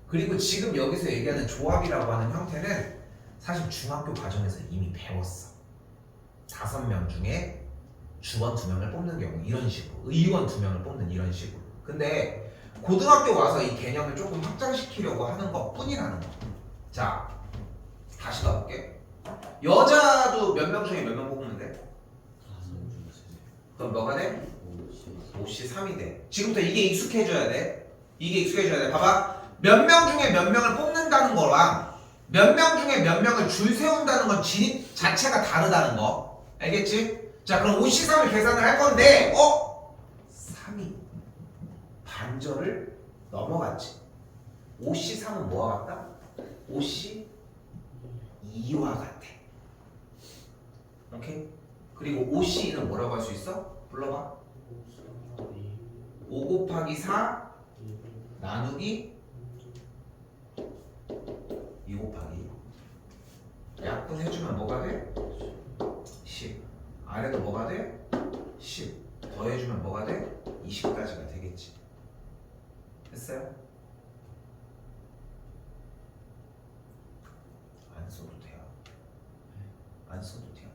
그리고 지금 여기서 얘기하는 조합이라고 하는 형태는 사실 중학교 과정에서 이미 배웠어. 5명 중에 주원 2명을 뽑는 경우 이런 식으로, 의원 2명을 뽑는 이런 식으로. 근데 고등학교 와서 이 개념을 조금 확장시키려고 하는 것 뿐이라는 거. 자, 다시 가볼게. 여자도 몇 명 중에 몇 명 뽑으면 돼? 그럼 뭐가 돼? 5시 3이 돼. 지금부터 이게 익숙해져야 돼. 이게 익숙해져야 돼. 봐봐. 몇 명 중에 몇 명을 뽑는다는 거랑 몇 명 중에 몇 명을 줄 세운다는 건 진입 자체가 다르다는 거. 알겠지? 자, 그럼 5시 3을 계산을 할 건데 3이 반절을 넘어갔지. 5시 3은 뭐와 같다? 5시 2와 같아. 오케이? 그리고 5시는 뭐라고 할 수 있어? 불러봐. 5 곱하기 4 나누기 2 곱하기 2. 약분해주면 뭐가 돼? 10. 아래도 뭐가 돼? 10. 더해주면 뭐가 돼? 20까지가 되겠지. 됐어요? 안 써도 돼요. 안 써도 돼요.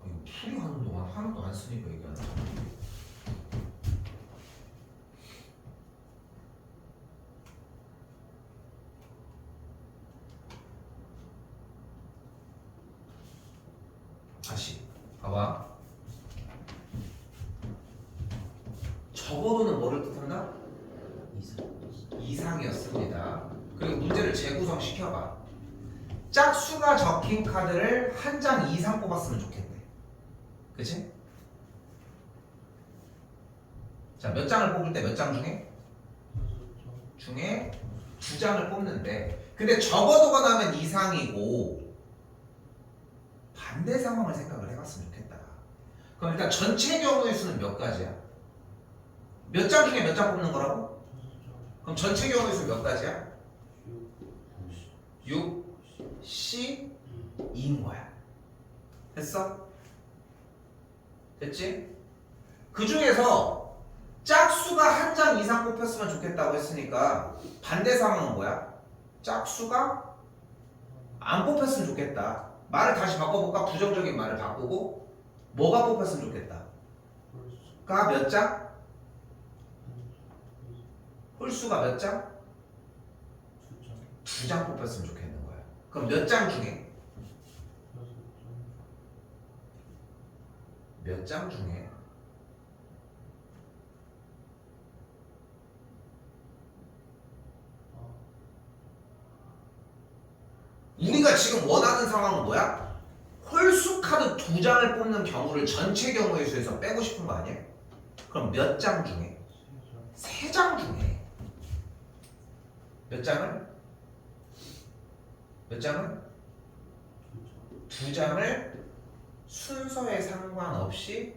이거 풀이 하는 동안 하나도 안 쓰니까 얘기하는 거야. 다시 봐봐. 적어도는 뭐를 뜻한다? 이상. 이상이었습니다. 그리고 문제를 재구성 시켜봐. 짝수가 적힌 카드를 한 장 이상 뽑았으면 좋겠대. 그치? 자, 몇 장을 뽑을 때 몇 장 중에? 중에 두 장을 뽑는데, 근데 적어도가 나면 이상이고 반대 상황을 생각을 해봤으면 좋겠다. 그럼 일단 전체 경우의 수는 몇 가지야? 몇 장 중에 몇 장 뽑는 거라고? 그럼 전체 경우의 수 몇 가지야? 6, C, 2인 거야. 됐어? 됐지? 그 중에서 짝수가 한 장 이상 뽑혔으면 좋겠다고 했으니까 반대 상황은 뭐야? 짝수가 안 뽑혔으면 좋겠다. 말을 다시 바꿔볼까? 부정적인 말을 바꾸고 뭐가 뽑혔으면 좋겠다. 가 몇 장? 홀수가 몇 장? 두 장 뽑혔으면 좋겠는 거야. 그럼 몇 장 중에? 몇 장 중에? 우리가 지금 원하는 상황은 뭐야? 홀수 카드 두 장을 뽑는 경우를 전체 경우의 수에서 빼고 싶은 거 아니야? 그럼 몇 장 중에? 세 장 중에 몇 장을? 몇 장을? 두 장을 순서에 상관없이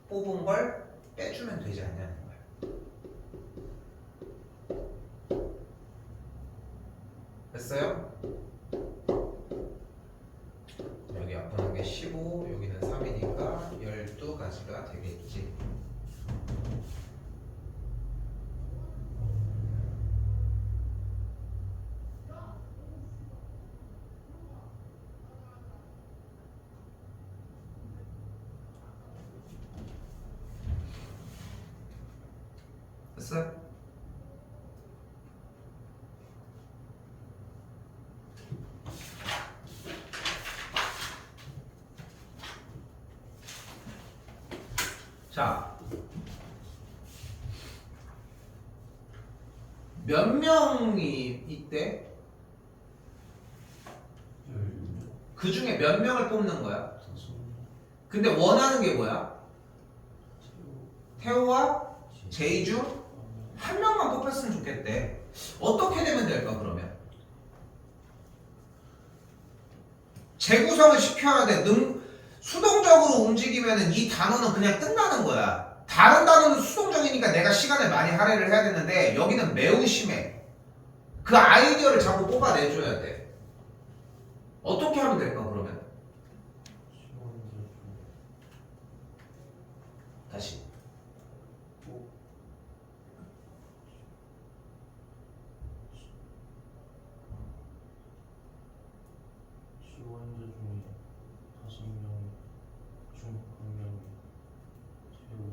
뽑은 걸 빼주면 되지 않냐는 거야. 됐어요? 여기 앞으로 게 15, 여기는 3이니까 12가지가 되겠지. 됐어요? 자, 몇 명이 있대? 그 중에 몇 명을 뽑는 거야? 근데 원하는 게 뭐야? 태우와 제이 중 한 명만 뽑혔으면 좋겠대. 어떻게 되면 될까 그러면? 재구성을 시켜야 돼. 수동적으로 움직이면 이 단어는 그냥 끝나는 거야. 다른 단어는 수동적이니까 내가 시간을 많이 할애를 해야 되는데 여기는 매우 심해. 그 아이디어를 자꾸 뽑아내줘야 돼. 어떻게 하면 될까 그러면? 다시. 지원자 중에 5명 중 1명이 태우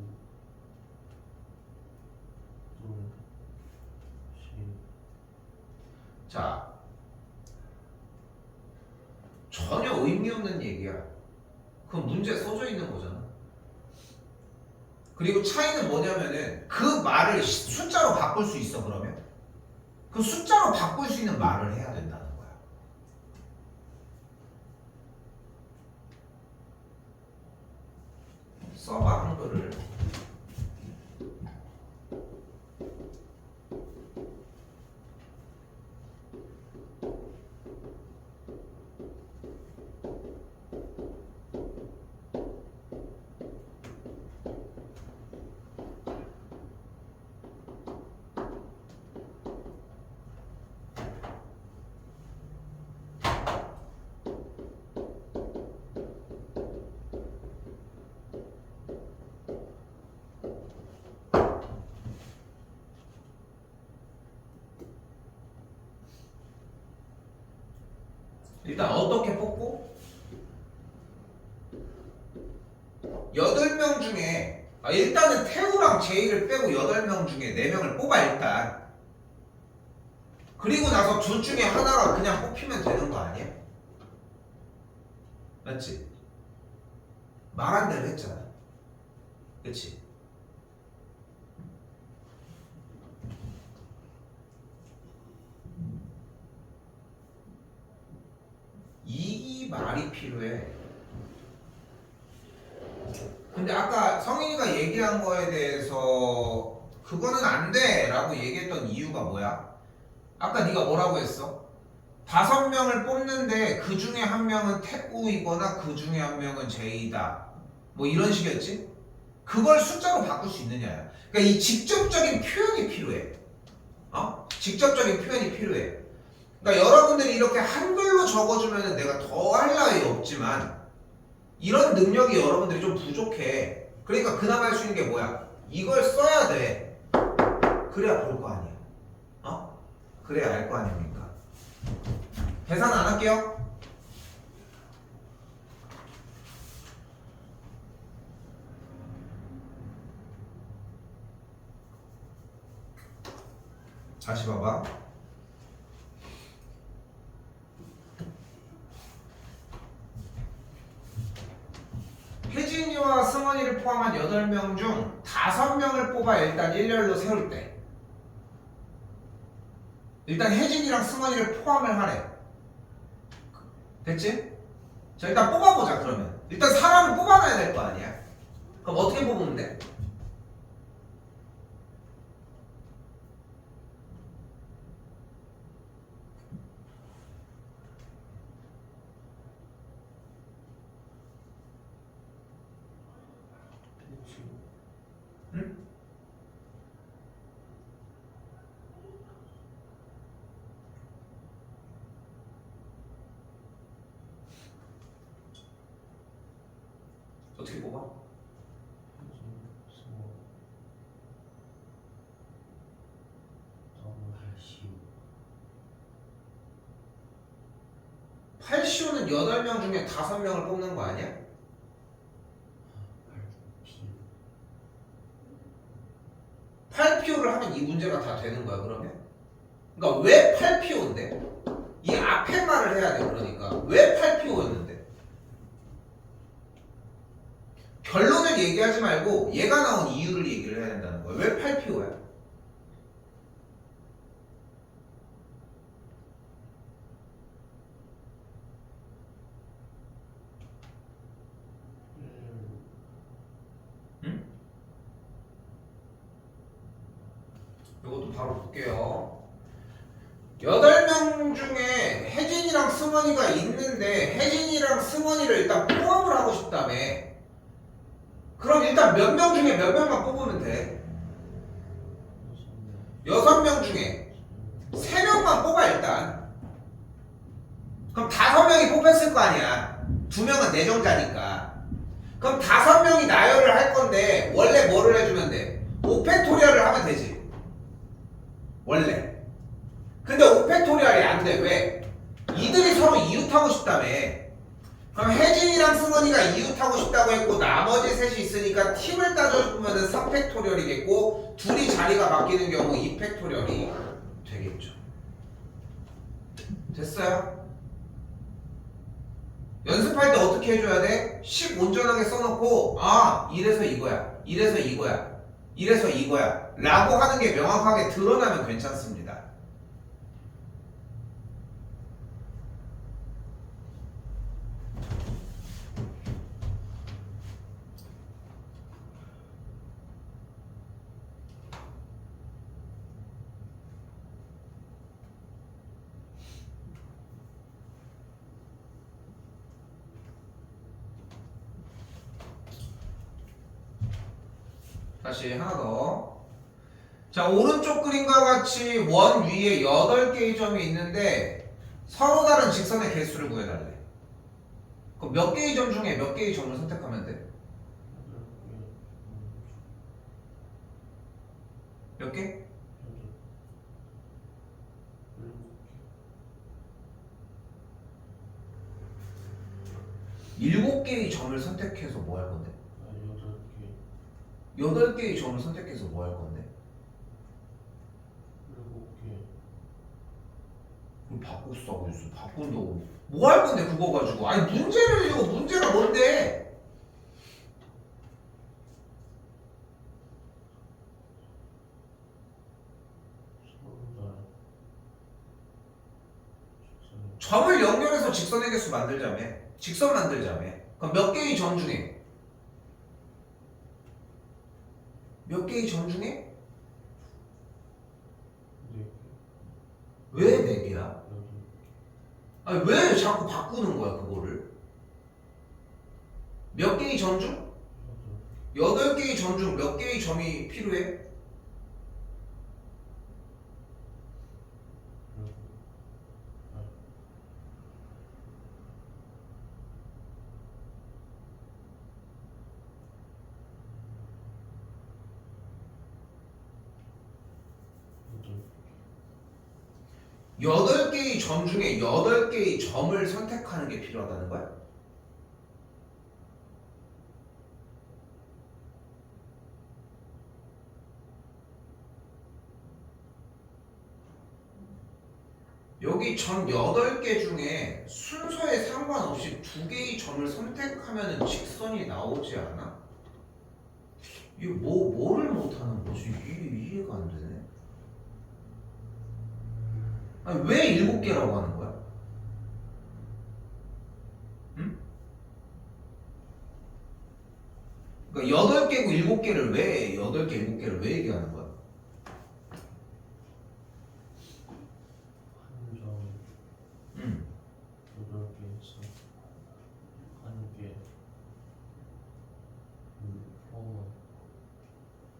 또는 자, 전혀 의미 없는 얘기야. 그건 문제에 써져 있는 거잖아. 그리고 차이는 뭐냐면은 그 말을 숫자로 바꿀 수 있어 그러면? 그 숫자로 바꿀 수 있는 말을 해야 된다는 거야. 써봐 한글을. 일단 어떻게 뽑고? 8명 중에 일단은 태우랑 제이를 빼고 8명 중에 4명을 뽑아 일단. 그리고 나서 둘 중에 하나가 그냥 뽑히면 되는 거 아니야? 맞지? 말한 대로 했잖아. 그치? 말이 필요해. 근데 아까 성인이가 얘기한 거에 대해서 그거는 안 돼! 라고 얘기했던 이유가 뭐야? 아까 네가 뭐라고 했어? 5명을 뽑는데 그 중에 한 명은 태우이거나 그 중에 한 명은 제이다. 뭐 이런 식이었지? 그걸 숫자로 바꿀 수 있느냐야. 그러니까 이 직접적인 표현이 필요해. 직접적인 표현이 필요해. 그러니까 여러분들이 이렇게 한글로 적어주면 내가 더 할 나위 없지만 이런 능력이 여러분들이 좀 부족해. 그러니까 그나마 할 수 있는 게 뭐야? 이걸 써야 돼. 그래야 볼 거 아니야. 그래야 알 거 아닙니까? 계산 안 할게요. 다시 봐봐. 혜진이와 승원이를 포함한 8명 중 5명을 뽑아 일단 일렬로 세울 때 일단 혜진이랑 승원이를 포함을 하래. 됐지? 자 일단 뽑아보자. 그러면 일단 사람을 뽑아놔야 될 거 아니야. 그럼 어떻게 뽑으면 돼? 응? 어떻게 뽑아? 팔시오는 8명 중에 5명을 뽑는 거 아니야? 팔피오를 하면 이 문제가 다 되는 거야. 그러면 그러니까 왜 팔피오인데? 이 앞에 말을 해야 돼. 그러니까 왜 팔피오였는데? 결론을 얘기하지 말고 얘가 나온 이유를 얘기를 해야 된다는 거야. 왜 팔피오야? 응? 이것도 바로 볼게요. 8명 중에 혜진이랑 승원이가 있는데 혜진이랑 승원이를 일단 포함을 하고 싶다며. 그럼 일단 몇 명 중에 몇 명만 뽑으면 돼. 6명 중에 3명만 뽑아 일단. 그럼 5명이 뽑혔을 거 아니야. 2명은 내정자니까. 그럼 5명이 나열을 할 건데 원래 뭐를 해주면 돼? 오페토리아를 하면 되지. 원래. 근데 오페토리알이 안 돼. 왜? 이들이 서로 이웃하고 싶다며. 그럼 혜진이랑 승원이가 이웃하고 싶다고 했고 나머지 셋이 있으니까 팀을 따져보면 3팩토리얼이겠고 둘이 자리가 바뀌는 경우 2팩토리얼이 되겠죠. 됐어요? 연습할 때 어떻게 해줘야 돼? 10 온전하게 써놓고 이래서 이거야, 이래서 이거야, 이래서 이거야 라고 하는 게 명확하게 드러나면 괜찮습니다. 다시 하나 더. 자, 오른쪽 그림과 같이 원 위에 8개의 점이 있는데 서로 다른 직선의 개수를 구해달래. 그럼 몇 개의 점 중에 몇 개의 점을 선택하면 돼? 몇 개? 7개의 점을 선택해서 뭐 할 건데? 8개의 점을 선택해서 뭐 할 건데? 7개. 그럼 바꿔 쓰고 있어. 바꾼다고. 뭐 할 건데 그거 가지고? 아니 문제를 이거 문제가 뭔데? 점을 연결해서 직선의 개수 만들자며. 직선 만들자며. 그럼 몇 개의 점 중에? 몇 개의 점 중에? 왜 4개야? 아니 왜 자꾸 바꾸는 거야 그거를? 몇 개의 점 중? 8개의 점 중 몇 개의 점이 필요해? 여덟 개의 점 중에 8개의 점을 선택하는 게 필요하다는 거야? 여기 점 8개 중에 순서에 상관없이 2개의 점을 선택하면 직선이 나오지 않아? 이거 뭐를 못하는 거지? 이게 이해가 안 되네. 아니 왜 7개라고 하는 거야? 응? 그러니까 8개고 7개를 왜 8개, 7개를 왜 얘기하는 거야? 한 점, 응. 8개에서 한 개, 포함한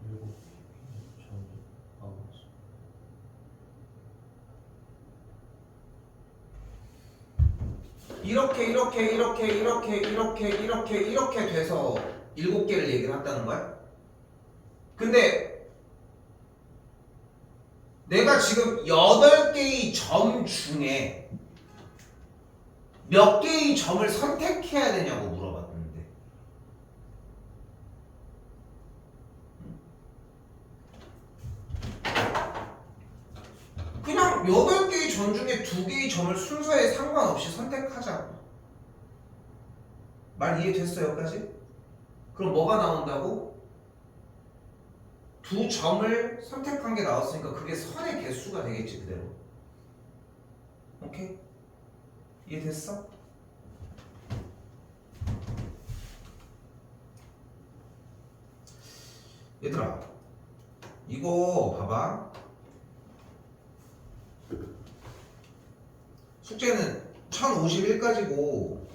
7개의 점이 나왔어. 이렇게 돼서 7개를 얘기를 했다는 거야? 근데 내가 지금 8개의 점 중에 몇 개의 점을 선택해야 되냐고 물어봤는데 그냥 8개의 점 중에 2개의 점을 순서에 상관없이 선택하자. 말 이해됐어 여기까지? 그럼 뭐가 나온다고? 2점을 선택한 게 나왔으니까 그게 선의 개수가 되겠지 그대로. 오케이? 이해됐어? 얘들아 이거 봐봐. 숙제는 1051까지고